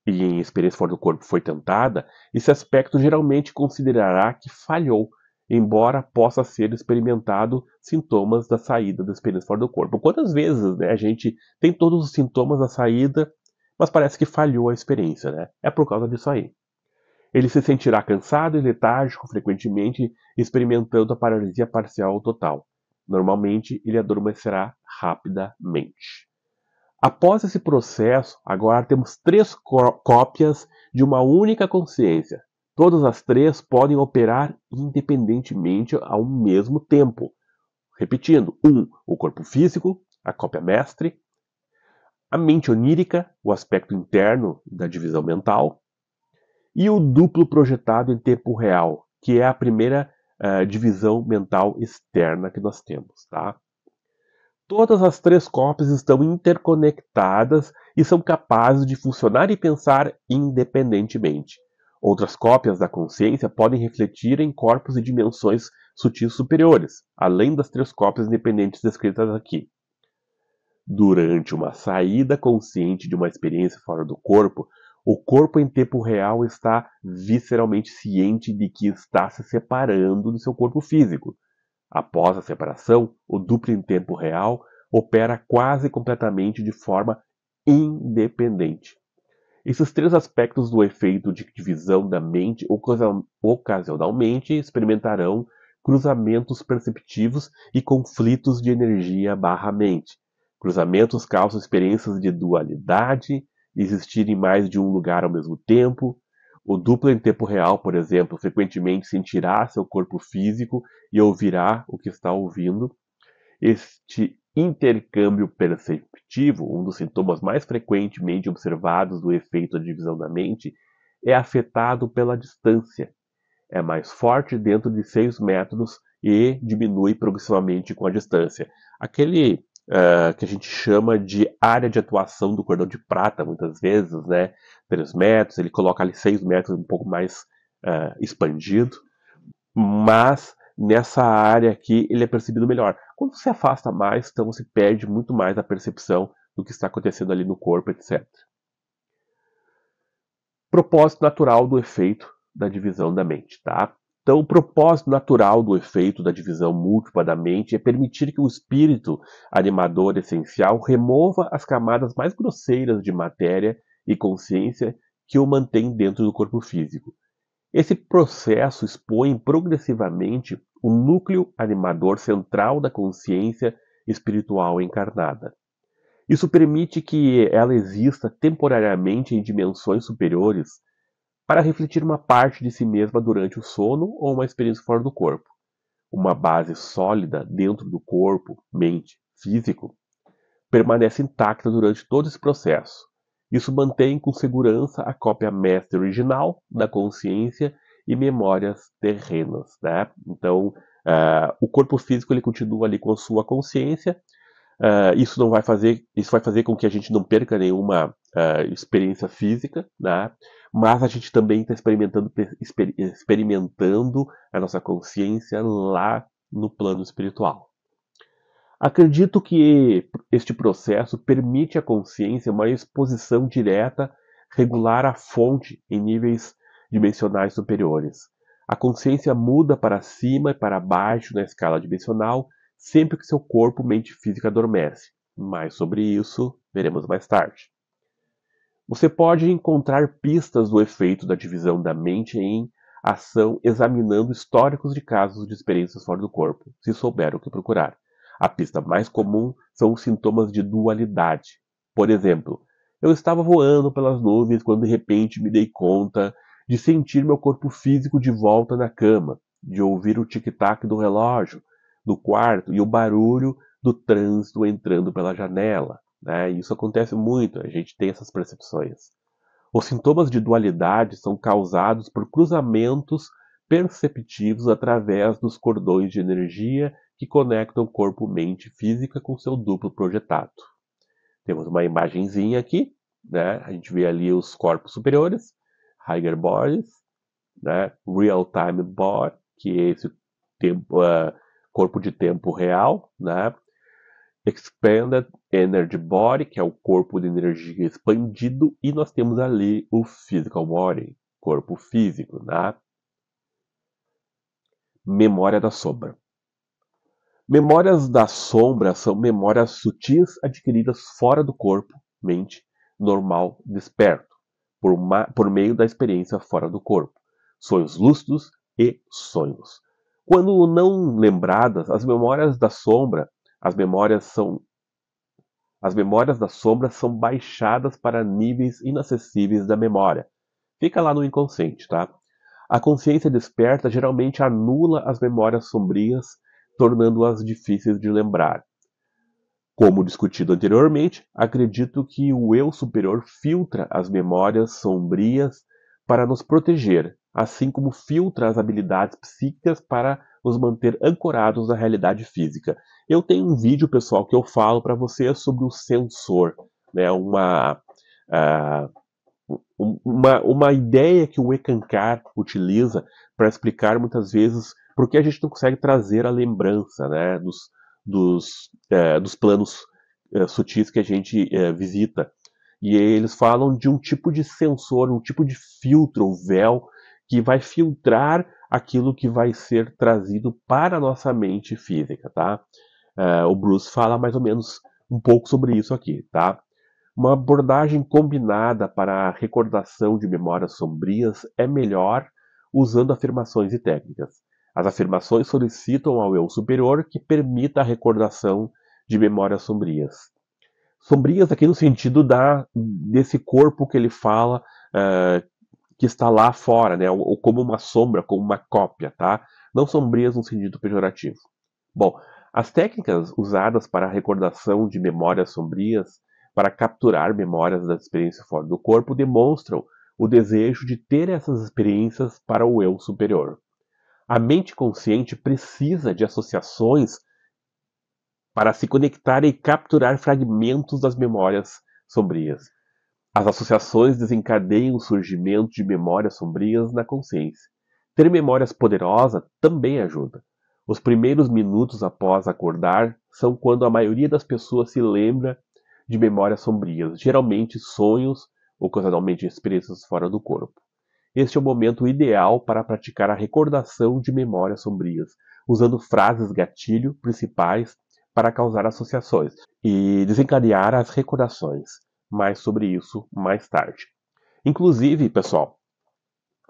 e em experiência fora do corpo foi tentada, esse aspecto geralmente considerará que falhou, embora possa ser experimentado sintomas da saída da experiência fora do corpo. Quantas vezes, né, a gente tem todos os sintomas da saída, mas parece que falhou a experiência, né? É por causa disso aí. Ele se sentirá cansado e letárgico, frequentemente experimentando a paralisia parcial ou total. Normalmente, ele adormecerá rapidamente. Após esse processo, agora temos 3 cópias de uma única consciência. Todas as 3 podem operar independentemente ao mesmo tempo. Repetindo: 1. O corpo físico, a cópia mestre; a mente onírica, o aspecto interno da divisão mental; e o duplo projetado em tempo real, que é a primeira divisão mental externa que nós temos, tá? Todas as 3 cópias estão interconectadas e são capazes de funcionar e pensar independentemente. Outras cópias da consciência podem refletir em corpos e dimensões sutis superiores, além das 3 cópias independentes descritas aqui. Durante uma saída consciente de uma experiência fora do corpo, o corpo em tempo real está visceralmente ciente de que está se separando do seu corpo físico. Após a separação, o duplo em tempo real opera quase completamente de forma independente. Esses 3 aspectos do efeito de divisão da mente ocasionalmente experimentarão cruzamentos perceptivos e conflitos de energia/mente. Cruzamentos causam experiências de dualidade, existir em mais de um lugar ao mesmo tempo. O duplo em tempo real, por exemplo, frequentemente sentirá seu corpo físico e ouvirá o que está ouvindo. Este intercâmbio perceptivo, um dos sintomas mais frequentemente observados do efeito da divisão da mente, é afetado pela distância. É mais forte dentro de 6 metros e diminui progressivamente com a distância. Aquele que a gente chama de área de atuação do cordão de prata, muitas vezes, né? 3 metros, ele coloca ali 6 metros um pouco mais expandido, mas nessa área aqui ele é percebido melhor. Quando se afasta mais, então você perde muito mais a percepção do que está acontecendo ali no corpo, etc. Propósito natural do efeito da divisão da mente, tá? Então, o propósito natural do efeito da divisão múltipla da mente é permitir que o espírito animador essencial remova as camadas mais grosseiras de matéria e consciência que o mantém dentro do corpo físico. Esse processo expõe progressivamente o núcleo animador central da consciência espiritual encarnada. Isso permite que ela exista temporariamente em dimensões superiores para refletir uma parte de si mesma durante o sono ou uma experiência fora do corpo. Uma base sólida dentro do corpo, mente, físico, permanece intacta durante todo esse processo. Isso mantém com segurança a cópia mestre original da consciência e memórias terrenas, né? Então, o corpo físico ele continua ali com a sua consciência. Isso vai fazer com que a gente não perca nenhuma experiência física, né? Mas a gente também está experimentando a nossa consciência lá no plano espiritual. Acredito que este processo permite à consciência uma exposição direta, regular à fonte em níveis dimensionais superiores. A consciência muda para cima e para baixo na escala dimensional sempre que seu corpo, mente física adormece. Mais sobre isso veremos mais tarde. Você pode encontrar pistas do efeito da divisão da mente em ação examinando históricos de casos de experiências fora do corpo, se souber o que procurar. A pista mais comum são os sintomas de dualidade. Por exemplo, eu estava voando pelas nuvens quando de repente me dei conta de sentir meu corpo físico de volta na cama, de ouvir o tic-tac do relógio do quarto e o barulho do trânsito entrando pela janela. Né? Isso acontece muito, a gente tem essas percepções. Os sintomas de dualidade são causados por cruzamentos perceptivos através dos cordões de energia que conectam corpo-mente física com seu duplo projetado. Temos uma imagenzinha aqui, né? A gente vê ali os corpos superiores, higher bodies, né? Real-time body, que é esse tempo, corpo de tempo real, né? Expanded Energy Body, que é o corpo de energia expandido, e nós temos ali o Physical Body, corpo físico, né? Memória da sombra. Memórias da sombra são memórias sutis adquiridas fora do corpo, mente, normal, desperto, por meio da experiência fora do corpo. Sonhos lúcidos e sonhos. Quando não lembradas, as memórias da sombra são baixadas para níveis inacessíveis da memória. Fica lá no inconsciente, tá? A consciência desperta geralmente anula as memórias sombrias, tornando-as difíceis de lembrar. Como discutido anteriormente, acredito que o eu superior filtra as memórias sombrias para nos proteger, assim como filtra as habilidades psíquicas para nos manter ancorados na realidade física. Eu tenho um vídeo, pessoal, que eu falo para vocês sobre o sensor, né? Uma ideia que o Ekankar utiliza para explicar muitas vezes por que a gente não consegue trazer a lembrança, né, dos planos sutis que a gente visita. E eles falam de um tipo de sensor, um tipo de filtro, um véu, que vai filtrar aquilo que vai ser trazido para a nossa mente física, tá? O Bruce fala mais ou menos um pouco sobre isso aqui, tá? Uma abordagem combinada para a recordação de memórias sombrias é melhor usando afirmações e técnicas. As afirmações solicitam ao eu superior que permita a recordação de memórias sombrias. Sombrias aqui no sentido desse corpo que ele fala que está lá fora, né? Ou como uma sombra, como uma cópia, tá? Não sombrias no sentido pejorativo. Bom, as técnicas usadas para a recordação de memórias sombrias para capturar memórias da experiência fora do corpo demonstram o desejo de ter essas experiências para o eu superior. A mente consciente precisa de associações para se conectar e capturar fragmentos das memórias sombrias. As associações desencadeiam o surgimento de memórias sombrias na consciência. Ter memórias poderosas também ajuda. Os primeiros minutos após acordar são quando a maioria das pessoas se lembra de memórias sombrias, geralmente sonhos ocasionalmente experiências fora do corpo. Este é o momento ideal para praticar a recordação de memórias sombrias, usando frases gatilho principais para causar associações e desencadear as recordações. Mais sobre isso mais tarde. Inclusive, pessoal,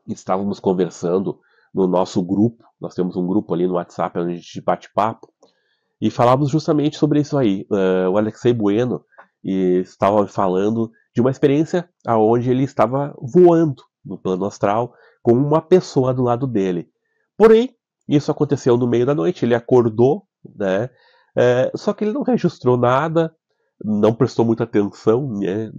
estávamos conversando no nosso grupo, nós temos um grupo ali no WhatsApp onde a gente bate papo, e falávamos justamente sobre isso aí. O Alexei Bueno estava falando de uma experiência onde ele estava voando no plano astral com uma pessoa do lado dele. Porém, isso aconteceu no meio da noite, ele acordou, né? Só que ele não registrou nada, não prestou muita atenção, né,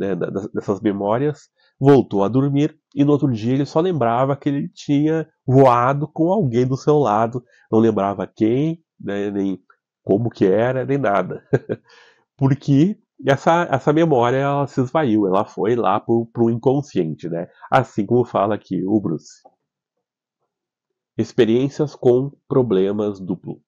dessas memórias, voltou a dormir e no outro dia ele só lembrava que ele tinha voado com alguém do seu lado, não lembrava quem, né, nem como que era, nem nada. Porque essa memória ela se esvaiu, ela foi lá pro inconsciente, né? Assim como fala aqui o Bruce. Experiências com problemas duplo.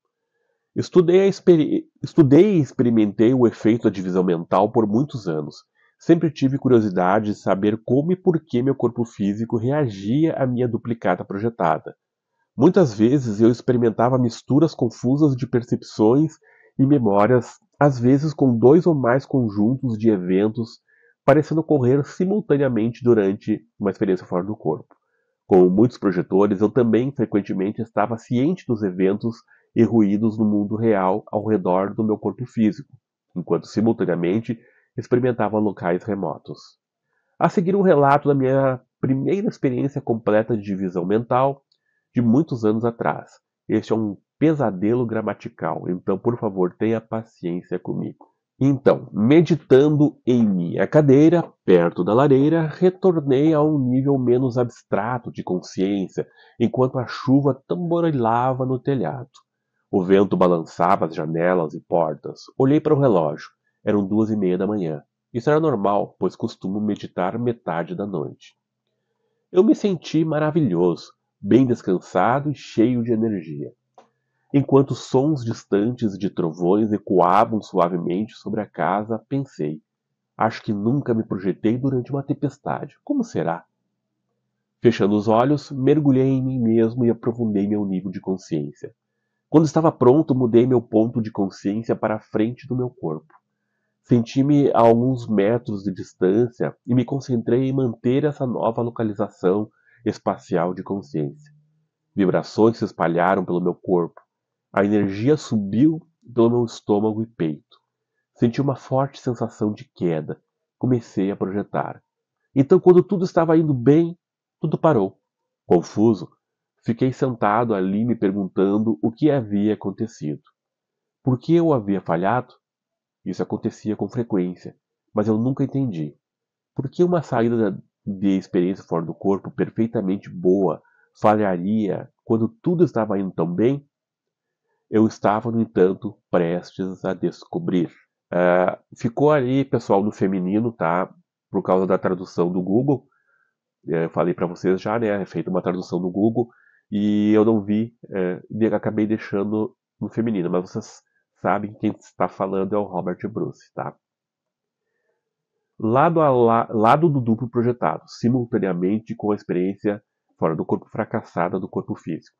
Estudei e experimentei o efeito da divisão mental por muitos anos. Sempre tive curiosidade de saber como e por que meu corpo físico reagia à minha duplicata projetada. Muitas vezes eu experimentava misturas confusas de percepções e memórias, às vezes com dois ou mais conjuntos de eventos parecendo ocorrer simultaneamente durante uma experiência fora do corpo. Como muitos projetores, eu também frequentemente estava ciente dos eventos e ruídos no mundo real ao redor do meu corpo físico, enquanto simultaneamente experimentava locais remotos. A seguir um relato da minha primeira experiência completa de divisão mental, de muitos anos atrás. Este é um pesadelo gramatical, então por favor tenha paciência comigo. Então, meditando em minha cadeira, perto da lareira, retornei a um nível menos abstrato de consciência, enquanto a chuva tamborilava no telhado. O vento balançava as janelas e portas. Olhei para o relógio. Eram 2:30 da manhã. Isso era normal, pois costumo meditar metade da noite. Eu me senti maravilhoso, bem descansado e cheio de energia. Enquanto sons distantes de trovões ecoavam suavemente sobre a casa, pensei: acho que nunca me projetei durante uma tempestade. Como será? Fechando os olhos, mergulhei em mim mesmo e aprofundei meu nível de consciência. Quando estava pronto, mudei meu ponto de consciência para a frente do meu corpo. Senti-me a alguns metros de distância e me concentrei em manter essa nova localização espacial de consciência. Vibrações se espalharam pelo meu corpo. A energia subiu pelo meu estômago e peito. Senti uma forte sensação de queda. Comecei a projetar. Então, quando tudo estava indo bem, tudo parou. Confuso, fiquei sentado ali me perguntando o que havia acontecido. Por que eu havia falhado? Isso acontecia com frequência, mas eu nunca entendi. Por que uma saída de experiência fora do corpo perfeitamente boa falharia quando tudo estava indo tão bem? Eu estava, no entanto, prestes a descobrir. Ficou ali, pessoal, no feminino, tá? Por causa da tradução do Google. Eu falei para vocês já, né? É feita uma tradução do Google e eu não vi, acabei deixando no feminino, mas vocês sabem que quem está falando é o Robert Bruce, tá? Lado do duplo projetado, simultaneamente com a experiência fora do corpo fracassada do corpo físico.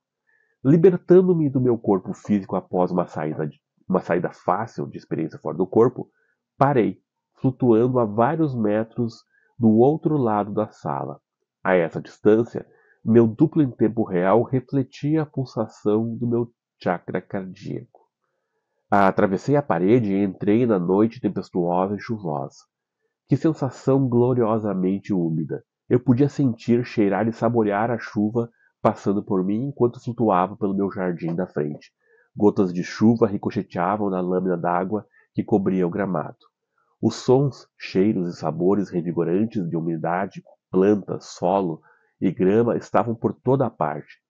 Libertando-me do meu corpo físico após uma saída fácil de experiência fora do corpo, parei, flutuando a vários metros do outro lado da sala. A essa distância, meu duplo em tempo real refletia a pulsação do meu chakra cardíaco. Atravessei a parede e entrei na noite tempestuosa e chuvosa. Que sensação gloriosamente úmida! Eu podia sentir, cheirar e saborear a chuva passando por mim enquanto flutuava pelo meu jardim da frente. Gotas de chuva ricocheteavam na lâmina d'água que cobria o gramado. Os sons, cheiros e sabores revigorantes de umidade, plantas, solo e grama estavam por toda a parte.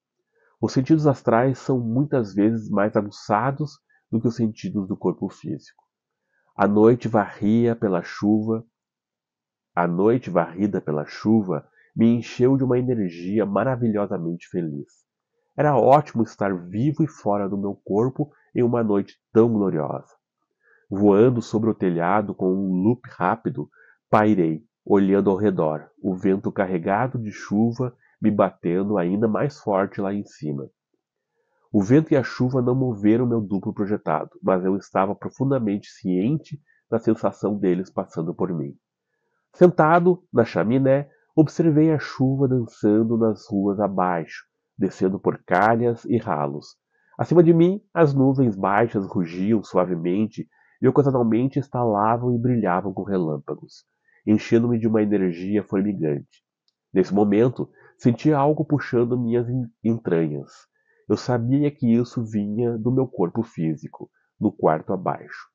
Os sentidos astrais são muitas vezes mais aguçados do que os sentidos do corpo físico. A noite varria pela chuva A noite varrida pela chuva me encheu de uma energia maravilhosamente feliz. Era ótimo estar vivo e fora do meu corpo em uma noite tão gloriosa. Voando sobre o telhado com um loop rápido, pairei, olhando ao redor, o vento carregado de chuva me batendo ainda mais forte lá em cima. O vento e a chuva não moveram meu duplo projetado, mas eu estava profundamente ciente da sensação deles passando por mim. Sentado na chaminé, observei a chuva dançando nas ruas abaixo, descendo por calhas e ralos. Acima de mim, as nuvens baixas rugiam suavemente e ocasionalmente estalavam e brilhavam com relâmpagos, enchendo-me de uma energia formigante. Nesse momento, senti algo puxando minhas entranhas. Eu sabia que isso vinha do meu corpo físico, no quarto abaixo.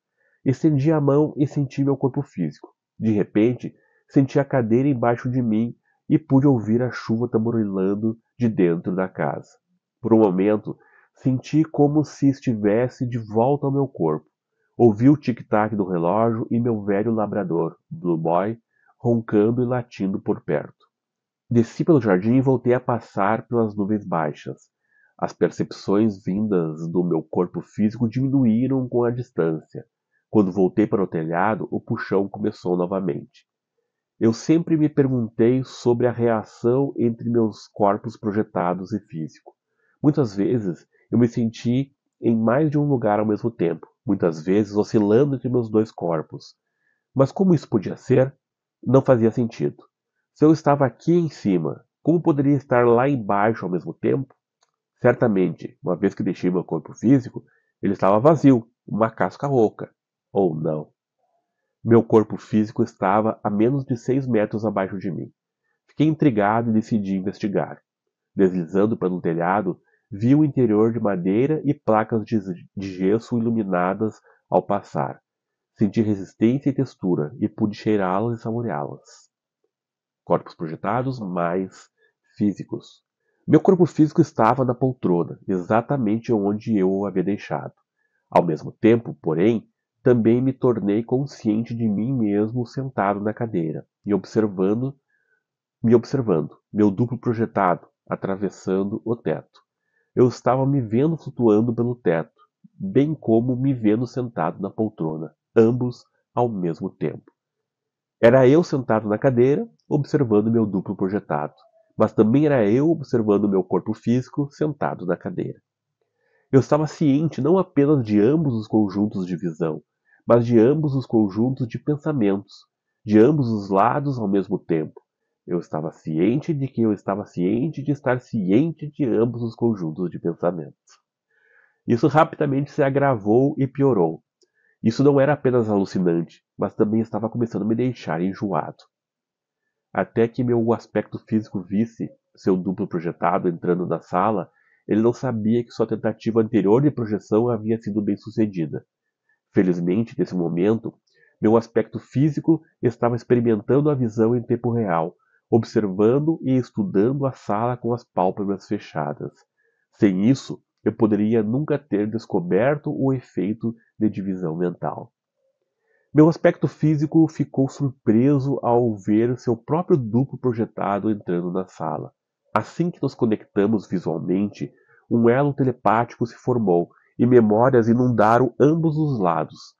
Estendi a mão e senti meu corpo físico. De repente, senti a cadeira embaixo de mim e pude ouvir a chuva tamborilando de dentro da casa. Por um momento, senti como se estivesse de volta ao meu corpo. Ouvi o tic-tac do relógio e meu velho labrador, Blue Boy, roncando e latindo por perto. Desci pelo jardim e voltei a passar pelas nuvens baixas. As percepções vindas do meu corpo físico diminuíram com a distância. Quando voltei para o telhado, o puxão começou novamente. Eu sempre me perguntei sobre a reação entre meus corpos projetados e físico. Muitas vezes eu me senti em mais de um lugar ao mesmo tempo, muitas vezes oscilando entre meus dois corpos. Mas como isso podia ser? Não fazia sentido. Se eu estava aqui em cima, como poderia estar lá embaixo ao mesmo tempo? Certamente, uma vez que deixei meu corpo físico, ele estava vazio, uma casca oca. Ou não. Meu corpo físico estava a menos de 6 metros abaixo de mim. Fiquei intrigado e decidi investigar. Deslizando pelo telhado, vi o interior de madeira e placas de gesso iluminadas ao passar. Senti resistência e textura e pude cheirá-las e saboreá-las. Corpos projetados mais físicos. Meu corpo físico estava na poltrona, exatamente onde eu o havia deixado. Ao mesmo tempo, porém, também me tornei consciente de mim mesmo sentado na cadeira e me observando, meu duplo projetado, atravessando o teto. Eu estava me vendo flutuando pelo teto, bem como me vendo sentado na poltrona, ambos ao mesmo tempo. Era eu sentado na cadeira, observando meu duplo projetado, mas também era eu observando meu corpo físico sentado na cadeira. Eu estava ciente não apenas de ambos os conjuntos de visão, mas de ambos os conjuntos de pensamentos, de ambos os lados ao mesmo tempo. Eu estava ciente de que eu estava ciente de estar ciente de ambos os conjuntos de pensamentos. Isso rapidamente se agravou e piorou. Isso não era apenas alucinante, mas também estava começando a me deixar enjoado. Até que meu aspecto físico visse seu duplo projetado entrando na sala, ele não sabia que sua tentativa anterior de projeção havia sido bem sucedida. Felizmente, nesse momento, meu aspecto físico estava experimentando a visão em tempo real, observando e estudando a sala com as pálpebras fechadas. Sem isso, eu poderia nunca ter descoberto o efeito de divisão mental. Meu aspecto físico ficou surpreso ao ver seu próprio duplo projetado entrando na sala. Assim que nos conectamos visualmente, um elo telepático se formou e memórias inundaram ambos os lados.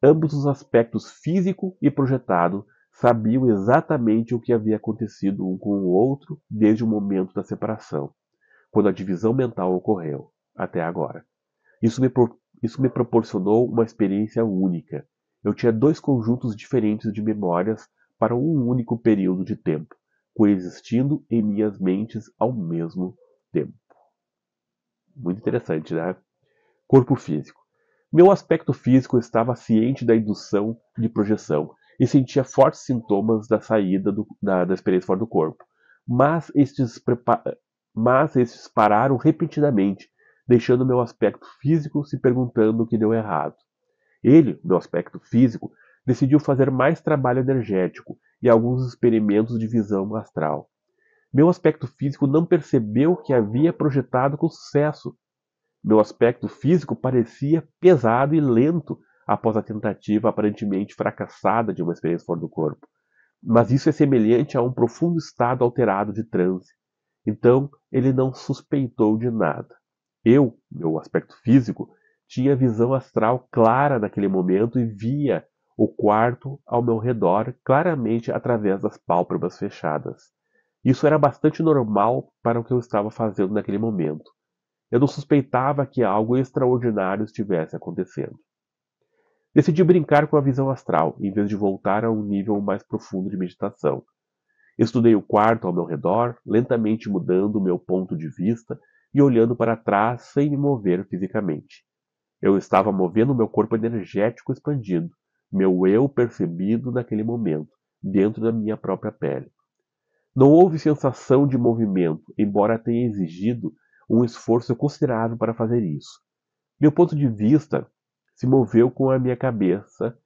Ambos os aspectos físico e projetado sabiam exatamente o que havia acontecido um com o outro desde o momento da separação, quando a divisão mental ocorreu, até agora. Isso me proporcionou uma experiência única. Eu tinha dois conjuntos diferentes de memórias para um único período de tempo, coexistindo em minhas mentes ao mesmo tempo. Muito interessante, né? Corpo físico. Meu aspecto físico estava ciente da indução de projeção e sentia fortes sintomas da saída da experiência fora do corpo. Mas estes pararam repentinamente, deixando meu aspecto físico se perguntando o que deu errado. Ele, meu aspecto físico, decidiu fazer mais trabalho energético e alguns experimentos de visão astral. Meu aspecto físico não percebeu que havia projetado com sucesso. Meu aspecto físico parecia pesado e lento após a tentativa aparentemente fracassada de uma experiência fora do corpo. Mas isso é semelhante a um profundo estado alterado de transe. Então, ele não suspeitou de nada. Meu aspecto físico, tinha visão astral clara naquele momento e via o quarto ao meu redor claramente através das pálpebras fechadas. Isso era bastante normal para o que eu estava fazendo naquele momento. Eu não suspeitava que algo extraordinário estivesse acontecendo. Decidi brincar com a visão astral, em vez de voltar a um nível mais profundo de meditação. Estudei o quarto ao meu redor, lentamente mudando o meu ponto de vista e olhando para trás sem me mover fisicamente. Eu estava movendo meu corpo energético expandido, meu eu percebido naquele momento, dentro da minha própria pele. Não houve sensação de movimento, embora tenha exigido um esforço considerável para fazer isso. Meu ponto de vista se moveu com a minha cabeça,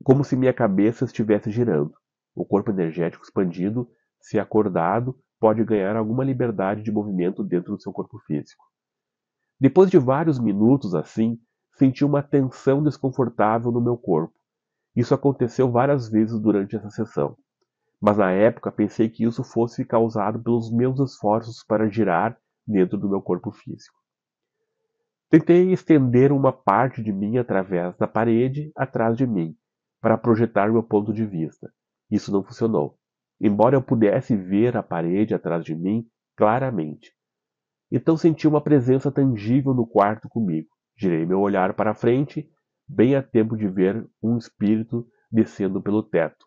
como se minha cabeça estivesse girando. O corpo energético expandido, se acordado, pode ganhar alguma liberdade de movimento dentro do seu corpo físico. Depois de vários minutos assim, senti uma tensão desconfortável no meu corpo. Isso aconteceu várias vezes durante essa sessão, mas na época pensei que isso fosse causado pelos meus esforços para girar dentro do meu corpo físico. Tentei estender uma parte de mim através da parede atrás de mim, para projetar meu ponto de vista. Isso não funcionou, embora eu pudesse ver a parede atrás de mim claramente. Então senti uma presença tangível no quarto comigo. Girei meu olhar para frente, bem a tempo de ver um espírito descendo pelo teto.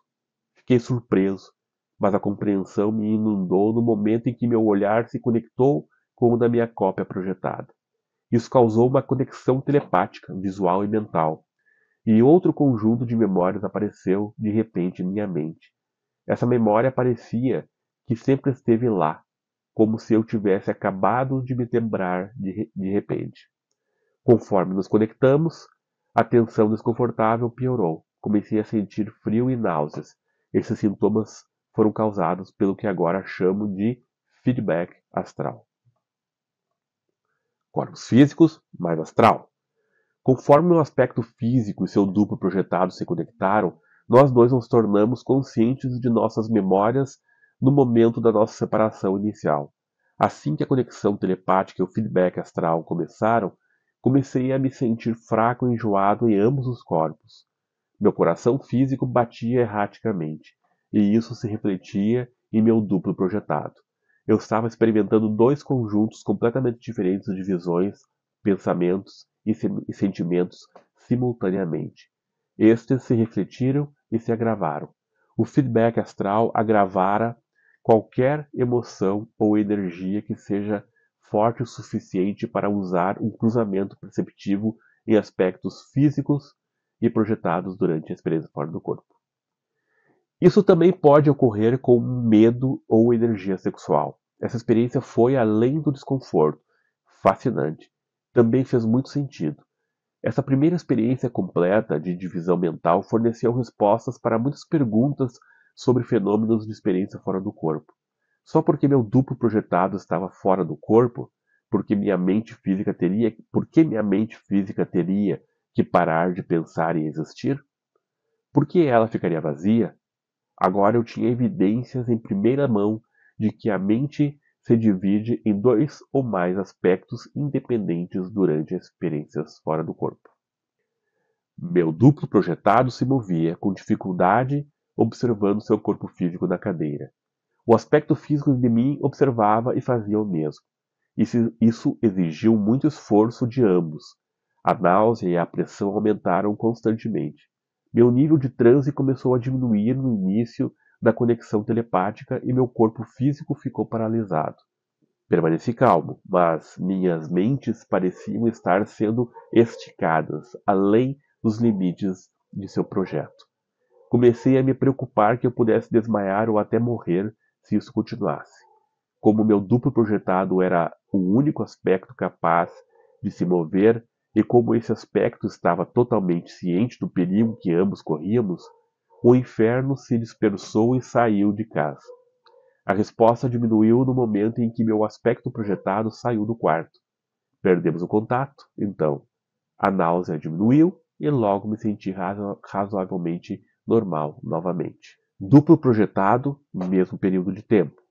Fiquei surpreso, mas a compreensão me inundou no momento em que meu olhar se conectou com o da minha cópia projetada. Isso causou uma conexão telepática, visual e mental. E outro conjunto de memórias apareceu de repente em minha mente. Essa memória parecia que sempre esteve lá, como se eu tivesse acabado de me lembrar de repente. Conforme nos conectamos, a tensão desconfortável piorou. Comecei a sentir frio e náuseas. Esses sintomas foram causados pelo que agora chamo de feedback astral. Corpos físicos mais astral. Conforme o aspecto físico e seu duplo projetado se conectaram, nós dois nos tornamos conscientes de nossas memórias no momento da nossa separação inicial. Assim que a conexão telepática e o feedback astral começaram, comecei a me sentir fraco e enjoado em ambos os corpos. Meu coração físico batia erraticamente, e isso se refletia em meu duplo projetado. Eu estava experimentando dois conjuntos completamente diferentes de visões, pensamentos e sentimentos simultaneamente. Estes se refletiram e se agravaram. O feedback astral agravara qualquer emoção ou energia que seja forte o suficiente para usar um cruzamento perceptivo em aspectos físicos e projetados durante a experiência fora do corpo. Isso também pode ocorrer com medo ou energia sexual. Essa experiência foi além do desconforto. Fascinante. Também fez muito sentido. Essa primeira experiência completa de divisão mental forneceu respostas para muitas perguntas sobre fenômenos de experiência fora do corpo. Só porque meu duplo projetado estava fora do corpo, porque minha mente física teria que parar de pensar e existir? Por que ela ficaria vazia? Agora eu tinha evidências em primeira mão de que a mente se divide em dois ou mais aspectos independentes durante as experiências fora do corpo. Meu duplo projetado se movia com dificuldade, observando seu corpo físico na cadeira. O aspecto físico de mim observava e fazia o mesmo. Isso exigiu muito esforço de ambos. A náusea e a pressão aumentaram constantemente. Meu nível de transe começou a diminuir no início da conexão telepática e meu corpo físico ficou paralisado. Permaneci calmo, mas minhas mentes pareciam estar sendo esticadas além dos limites de seu projeto. Comecei a me preocupar que eu pudesse desmaiar ou até morrer se isso continuasse. Como meu duplo projetado era o único aspecto capaz de se mover, e como esse aspecto estava totalmente ciente do perigo que ambos corríamos, o inferno se dispersou e saiu de casa. A resposta diminuiu no momento em que meu aspecto projetado saiu do quarto. Perdemos o contato, então. A náusea diminuiu e logo me senti razoavelmente normal novamente. Duplo projetado, mesmo período de tempo.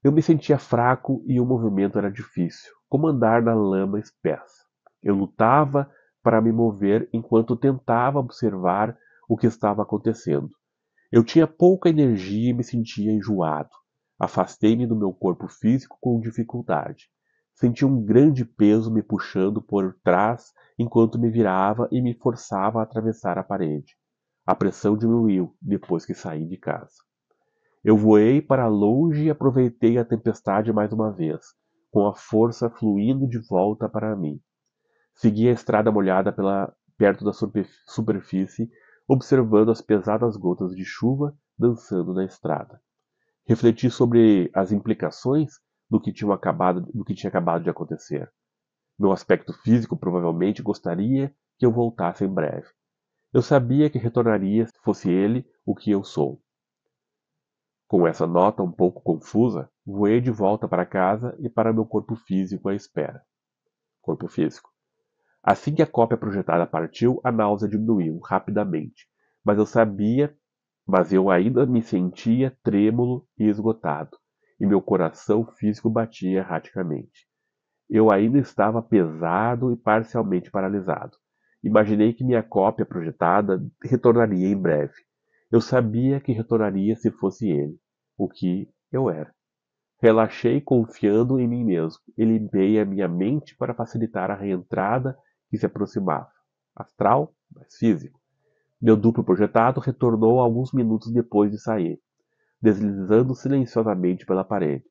Eu me sentia fraco e o movimento era difícil, como andar na lama espessa. Eu lutava para me mover enquanto tentava observar o que estava acontecendo. Eu tinha pouca energia e me sentia enjoado. Afastei-me do meu corpo físico com dificuldade. Senti um grande peso me puxando por trás enquanto me virava e me forçava a atravessar a parede. A pressão diminuiu depois que saí de casa. Eu voei para longe e aproveitei a tempestade mais uma vez, com a força fluindo de volta para mim. Segui a estrada molhada perto da superfície, observando as pesadas gotas de chuva dançando na estrada. Refleti sobre as implicações do que tinha acabado de acontecer. Meu aspecto físico provavelmente gostaria que eu voltasse em breve. Eu sabia que retornaria se fosse ele o que eu sou. Com essa nota um pouco confusa, voei de volta para casa e para meu corpo físico à espera. Corpo físico. Assim que a cópia projetada partiu, a náusea diminuiu rapidamente, mas eu ainda me sentia trêmulo e esgotado, e meu coração físico batia erraticamente. Eu ainda estava pesado e parcialmente paralisado. Imaginei que minha cópia projetada retornaria em breve. Eu sabia que retornaria se fosse ele, o que eu era. Relaxei confiando em mim mesmo e limpei a minha mente para facilitar a reentrada que se aproximava. Astral, mas físico. Meu duplo projetado retornou alguns minutos depois de sair, deslizando silenciosamente pela parede.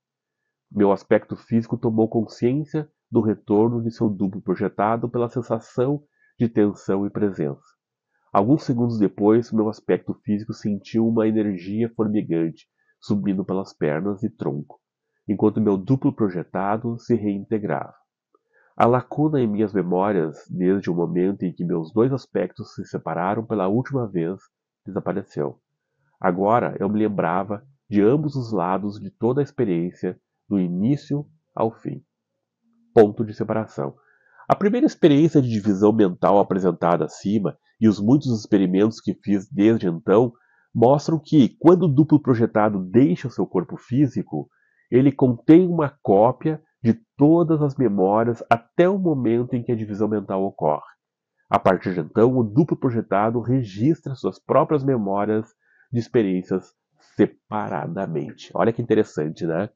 Meu aspecto físico tomou consciência do retorno de seu duplo projetado pela sensação de tensão e presença. Alguns segundos depois, meu aspecto físico sentiu uma energia formigante subindo pelas pernas e tronco, enquanto meu duplo projetado se reintegrava. A lacuna em minhas memórias, desde o momento em que meus dois aspectos se separaram pela última vez, desapareceu. Agora eu me lembrava de ambos os lados de toda a experiência, do início ao fim. Ponto de separação. A primeira experiência de divisão mental apresentada acima e os muitos experimentos que fiz desde então mostram que, quando o duplo projetado deixa o seu corpo físico, ele contém uma cópia de todas as memórias até o momento em que a divisão mental ocorre. A partir de então, o duplo projetado registra suas próprias memórias de experiências separadamente. Olha que interessante, né?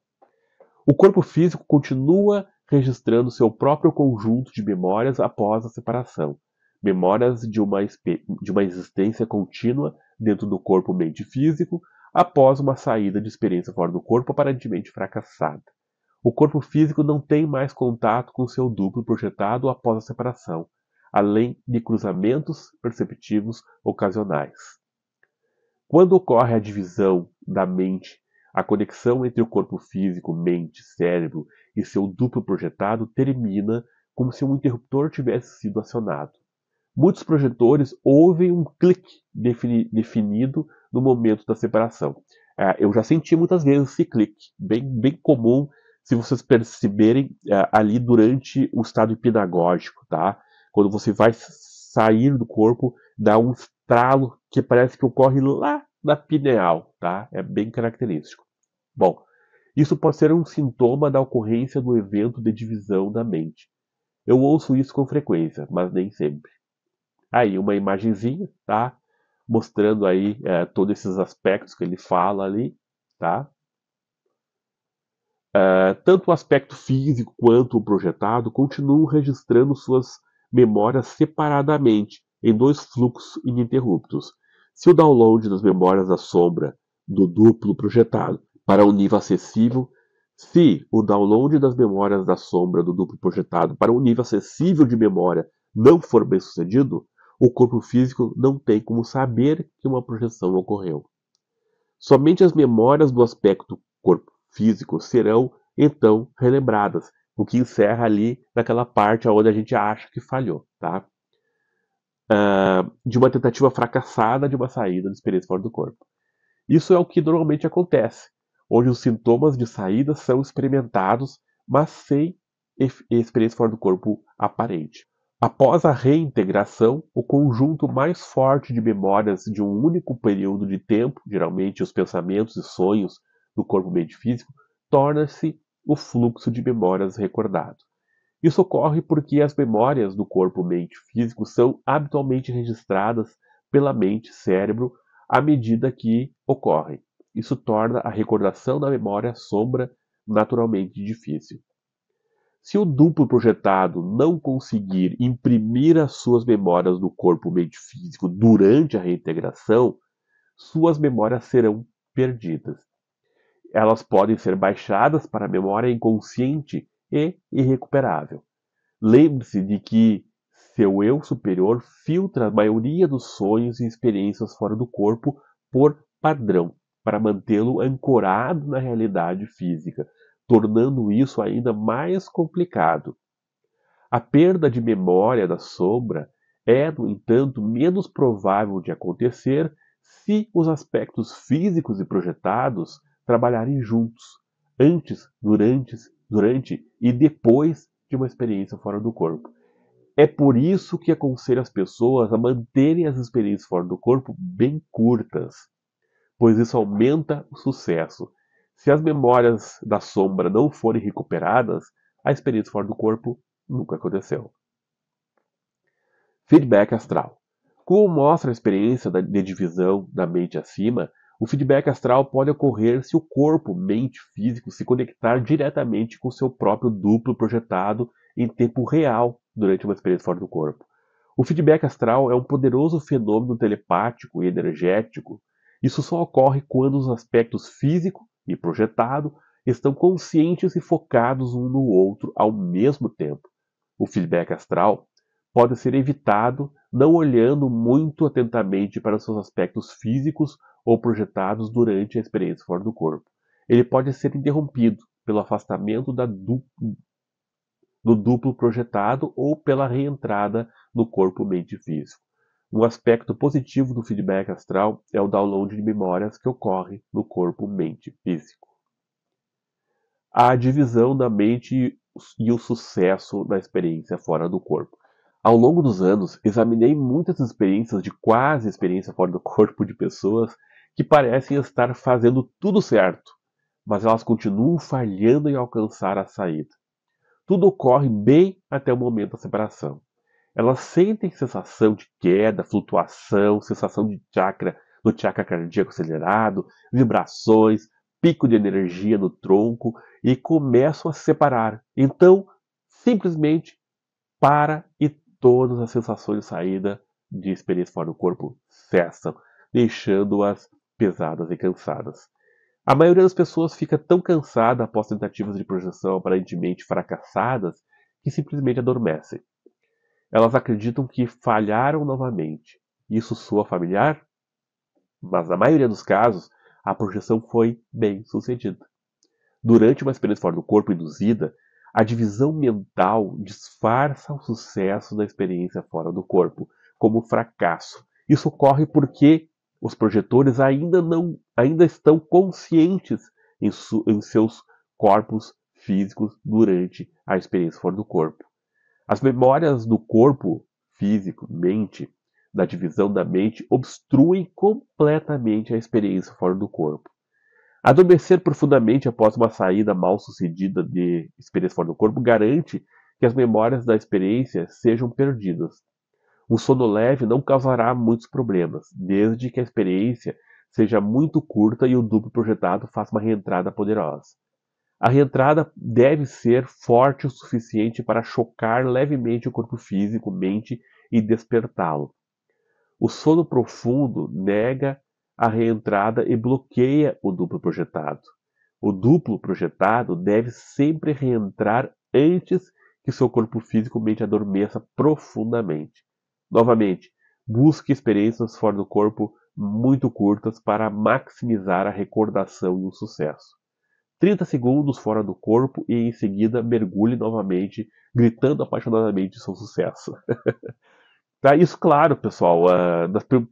O corpo físico continua registrando seu próprio conjunto de memórias após a separação, memórias de uma existência contínua dentro do corpo-mente físico após uma saída de experiência fora do corpo aparentemente fracassada. O corpo físico não tem mais contato com seu duplo projetado após a separação, além de cruzamentos perceptivos ocasionais. Quando ocorre a divisão da mente, a conexão entre o corpo físico, mente, cérebro e seu duplo projetado termina como se um interruptor tivesse sido acionado. Muitos projetores ouvem um clique definido no momento da separação. Eu já senti muitas vezes esse clique, bem comum se vocês perceberem ali durante o estado hipnagógico, tá? Quando você vai sair do corpo, dá um estralo que parece que ocorre lá na pineal, tá? É bem característico. Bom, isso pode ser um sintoma da ocorrência do evento de divisão da mente. Eu ouço isso com frequência, mas nem sempre. Aí uma imagenzinha, tá? Mostrando aí todos esses aspectos que ele fala ali, tá? Tanto o aspecto físico quanto o projetado continuam registrando suas memórias separadamente, em dois fluxos ininterruptos. Se o download das memórias da sombra do duplo projetado para um nível acessível, se o download das memórias da sombra do duplo projetado para um nível acessível de memória não for bem sucedido, o corpo físico não tem como saber que uma projeção ocorreu. Somente as memórias do aspecto corpo físico serão, então, relembradas, o que encerra ali naquela parte onde a gente acha que falhou, tá? De uma tentativa fracassada de uma saída de experiência fora do corpo. Isso é o que normalmente acontece, onde os sintomas de saída são experimentados, mas sem experiência fora do corpo aparente. Após a reintegração, o conjunto mais forte de memórias de um único período de tempo, geralmente os pensamentos e sonhos do corpo-mente físico, torna-se o fluxo de memórias recordado. Isso ocorre porque as memórias do corpo, mente e físico são habitualmente registradas pela mente-cérebro à medida que ocorrem. Isso torna a recordação da memória sombra naturalmente difícil. Se o duplo projetado não conseguir imprimir as suas memórias do corpo, mente e físico durante a reintegração, suas memórias serão perdidas. Elas podem ser baixadas para a memória inconsciente e irrecuperável. Lembre-se de que seu eu superior filtra a maioria dos sonhos e experiências fora do corpo por padrão, para mantê-lo ancorado na realidade física, tornando isso ainda mais complicado. A perda de memória da sombra é, no entanto, menos provável de acontecer se os aspectos físicos e projetados trabalharem juntos, antes, durante e depois de uma experiência fora do corpo. É por isso que aconselho as pessoas a manterem as experiências fora do corpo bem curtas, pois isso aumenta o sucesso. Se as memórias da sombra não forem recuperadas, a experiência fora do corpo nunca aconteceu. Feedback astral. Como mostra a experiência de divisão da mente acima, o feedback astral pode ocorrer se o corpo, mente e físico se conectar diretamente com seu próprio duplo projetado em tempo real durante uma experiência fora do corpo. O feedback astral é um poderoso fenômeno telepático e energético. Isso só ocorre quando os aspectos físico e projetado estão conscientes e focados um no outro ao mesmo tempo. O feedback astral pode ser evitado não olhando muito atentamente para seus aspectos físicos ou projetados durante a experiência fora do corpo. Ele pode ser interrompido pelo afastamento do duplo projetado ou pela reentrada no corpo mente físico. Um aspecto positivo do feedback astral é o download de memórias que ocorre no corpo mente físico. A divisão da mente e o sucesso da experiência fora do corpo. Ao longo dos anos, examinei muitas experiências de quase experiência fora do corpo de pessoas que parecem estar fazendo tudo certo, mas elas continuam falhando em alcançar a saída. Tudo ocorre bem até o momento da separação. Elas sentem sensação de queda, flutuação, sensação do chakra cardíaco acelerado, vibrações, pico de energia no tronco e começam a se separar. Então, simplesmente para e todas as sensações de saída de experiência fora do corpo cessam, deixando-as pesadas e cansadas. A maioria das pessoas fica tão cansada após tentativas de projeção aparentemente fracassadas que simplesmente adormecem. Elas acreditam que falharam novamente. Isso soa familiar? Mas na maioria dos casos, a projeção foi bem sucedida. Durante uma experiência fora do corpo induzida, a divisão mental disfarça o sucesso da experiência fora do corpo como fracasso. Isso ocorre porque os projetores ainda estão conscientes em seus corpos físicos durante a experiência fora do corpo. As memórias do corpo físico, mente, da divisão da mente, obstruem completamente a experiência fora do corpo. Adormecer profundamente após uma saída mal sucedida de experiência fora do corpo garante que as memórias da experiência sejam perdidas. Um sono leve não causará muitos problemas, desde que a experiência seja muito curta e o duplo projetado faça uma reentrada poderosa. A reentrada deve ser forte o suficiente para chocar levemente o corpo físico, mente e despertá-lo. O sono profundo nega a reentrada e bloqueia o duplo projetado. O duplo projetado deve sempre reentrar antes que seu corpo físico mente adormeça profundamente. Novamente, busque experiências fora do corpo muito curtas para maximizar a recordação e o sucesso. 30 segundos fora do corpo e em seguida mergulhe novamente, gritando apaixonadamente seu sucesso. Tá, isso, claro, pessoal,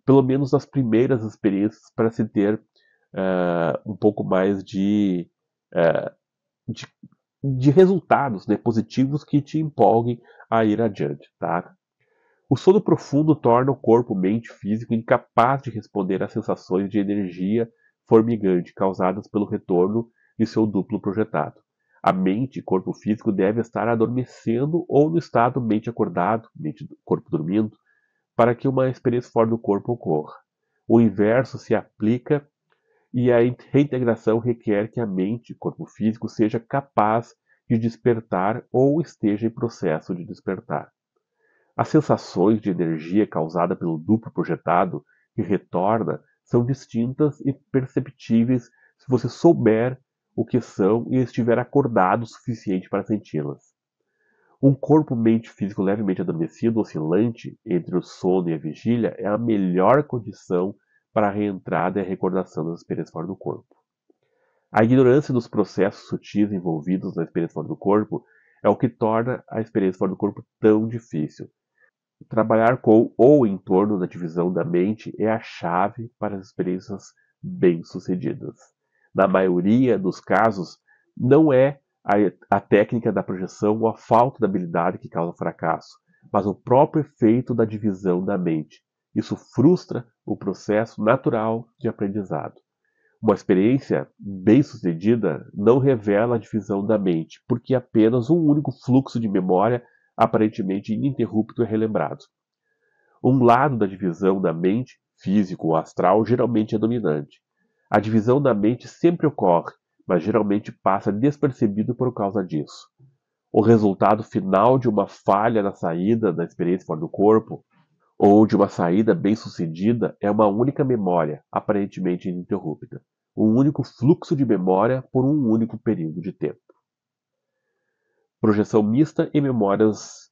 pelo menos nas primeiras experiências, para se ter um pouco mais uh, de, de resultados, né, positivos que te empolguem a ir adiante. Tá? O sono profundo torna o corpo, mente e físico incapaz de responder às sensações de energia formigante causadas pelo retorno de seu duplo projetado. A mente e corpo físico devem estar adormecendo ou no estado mente acordado, corpo dormindo, para que uma experiência fora do corpo ocorra. O inverso se aplica e a reintegração requer que a mente, corpo físico, seja capaz de despertar ou esteja em processo de despertar. As sensações de energia causada pelo duplo projetado que retorna são distintas e perceptíveis se você souber o que são e estiver acordado o suficiente para senti-las. Um corpo-mente físico levemente adormecido, oscilante entre o sono e a vigília, é a melhor condição para a reentrada e a recordação das experiências fora do corpo. A ignorância dos processos sutis envolvidos na experiência fora do corpo é o que torna a experiência fora do corpo tão difícil. Trabalhar com ou em torno da divisão da mente é a chave para as experiências bem-sucedidas. Na maioria dos casos, não é a técnica da projeção ou a falta de habilidade que causa fracasso, mas o próprio efeito da divisão da mente. Isso frustra o processo natural de aprendizado. Uma experiência bem-sucedida não revela a divisão da mente, porque apenas um único fluxo de memória aparentemente ininterrupto é relembrado. Um lado da divisão da mente, físico ou astral, geralmente é dominante. A divisão da mente sempre ocorre, mas geralmente passa despercebido por causa disso. O resultado final de uma falha na saída da experiência fora do corpo ou de uma saída bem-sucedida é uma única memória, aparentemente ininterrupta. Um único fluxo de memória por um único período de tempo. Projeção mista e memórias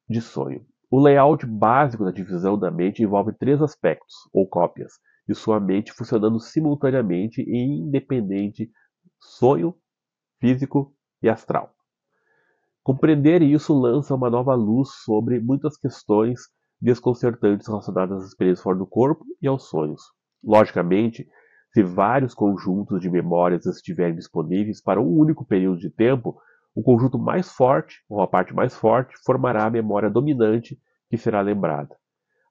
de sonho. O layout básico da divisão da mente envolve três aspectos, ou cópias, de sua mente funcionando simultaneamente e independente: sonho, físico e astral. Compreender isso lança uma nova luz sobre muitas questões desconcertantes relacionadas às experiências fora do corpo e aos sonhos. Logicamente, se vários conjuntos de memórias estiverem disponíveis para um único período de tempo, o conjunto mais forte, ou a parte mais forte, formará a memória dominante que será lembrada.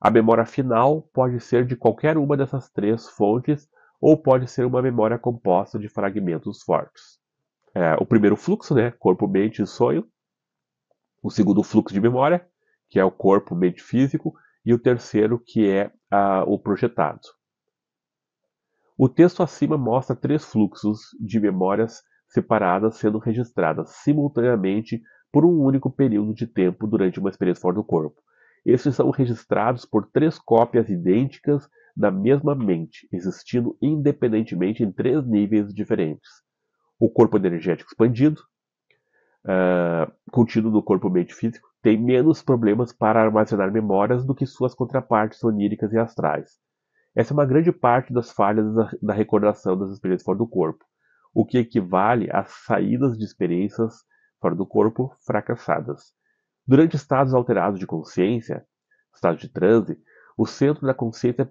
A memória final pode ser de qualquer uma dessas três fontes ou pode ser uma memória composta de fragmentos fortes. O primeiro fluxo, né, corpo, mente e sonho. O segundo fluxo de memória, que é o corpo, mente físico. E o terceiro, que é o projetado. O texto acima mostra três fluxos de memórias separadas sendo registradas simultaneamente por um único período de tempo durante uma experiência fora do corpo. Estes são registrados por três cópias idênticas da mesma mente, existindo independentemente em três níveis diferentes. O corpo energético expandido, contido no corpo mente físico, tem menos problemas para armazenar memórias do que suas contrapartes oníricas e astrais. Essa é uma grande parte das falhas da recordação das experiências fora do corpo, o que equivale às saídas de experiências fora do corpo fracassadas. Durante estados alterados de consciência, estado de transe, o centro da consciência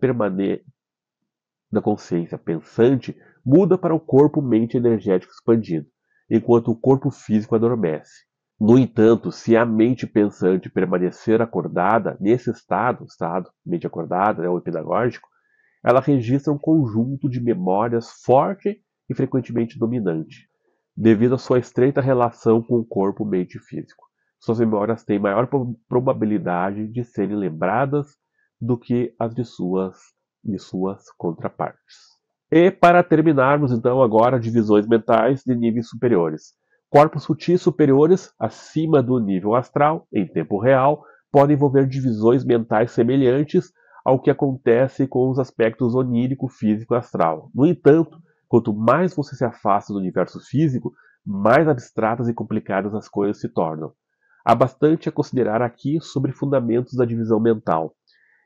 pensante muda para o corpo-mente energético expandido, enquanto o corpo físico adormece. No entanto, se a mente pensante permanecer acordada nesse estado mente acordada, o hipnagógico, ela registra um conjunto de memórias forte e frequentemente dominante, devido à sua estreita relação com o corpo, mente e físico. Suas memórias têm maior probabilidade de serem lembradas do que as de suas contrapartes. E para terminarmos então agora divisões mentais de níveis superiores. Corpos sutis superiores, acima do nível astral, em tempo real, podem envolver divisões mentais semelhantes ao que acontece com os aspectos onírico, físico e astral. No entanto, quanto mais você se afasta do universo físico, mais abstratas e complicadas as coisas se tornam. Há bastante a considerar aqui sobre fundamentos da divisão mental.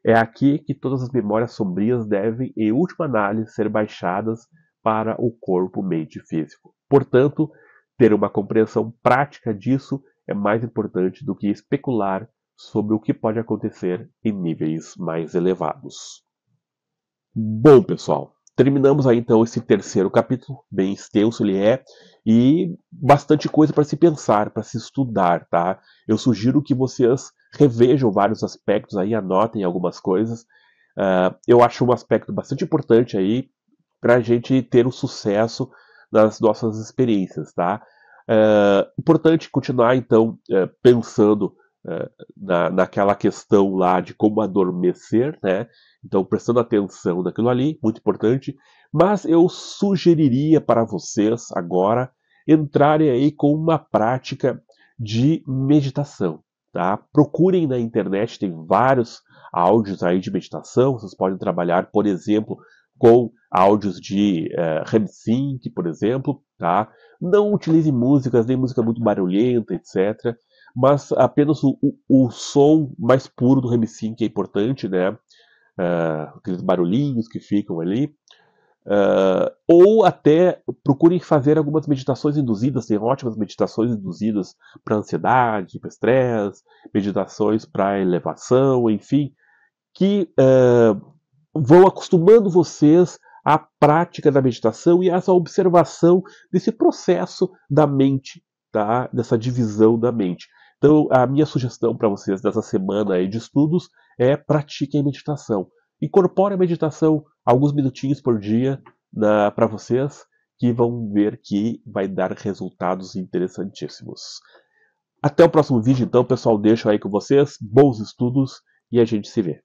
É aqui que todas as memórias sombrias devem, em última análise, ser baixadas para o corpo, mente e físico. Portanto, ter uma compreensão prática disso é mais importante do que especular sobre o que pode acontecer em níveis mais elevados. Bom, pessoal, terminamos aí então esse terceiro capítulo, bem extenso ele é, e bastante coisa para se pensar, para se estudar, tá? Eu sugiro que vocês revejam vários aspectos aí, anotem algumas coisas. Eu acho um aspecto bastante importante aí para a gente ter o sucesso nas nossas experiências, tá? Importante continuar, então, pensando naquela questão lá de como adormecer, né? Então, prestando atenção naquilo ali, muito importante. Mas eu sugeriria para vocês agora entrarem aí com uma prática de meditação, tá? Procurem na internet, tem vários áudios aí de meditação. Vocês podem trabalhar, por exemplo, com áudios de REM Sync, por exemplo, tá? Não utilize músicas, nem música muito barulhenta, etc. Mas apenas o som mais puro do REM Sync é importante, né? Aqueles barulhinhos que ficam ali. Ou até procurem fazer algumas meditações induzidas, tem ótimas meditações induzidas para ansiedade, para estresse, meditações para elevação, enfim, que vão acostumando vocês à prática da meditação e a essa observação desse processo da mente, tá? Dessa divisão da mente. Então, a minha sugestão para vocês dessa semana aí de estudos é pratiquem meditação. Incorporem a meditação alguns minutinhos por dia para vocês, que vão ver que vai dar resultados interessantíssimos. Até o próximo vídeo, então, pessoal. Deixo aí com vocês. Bons estudos e a gente se vê.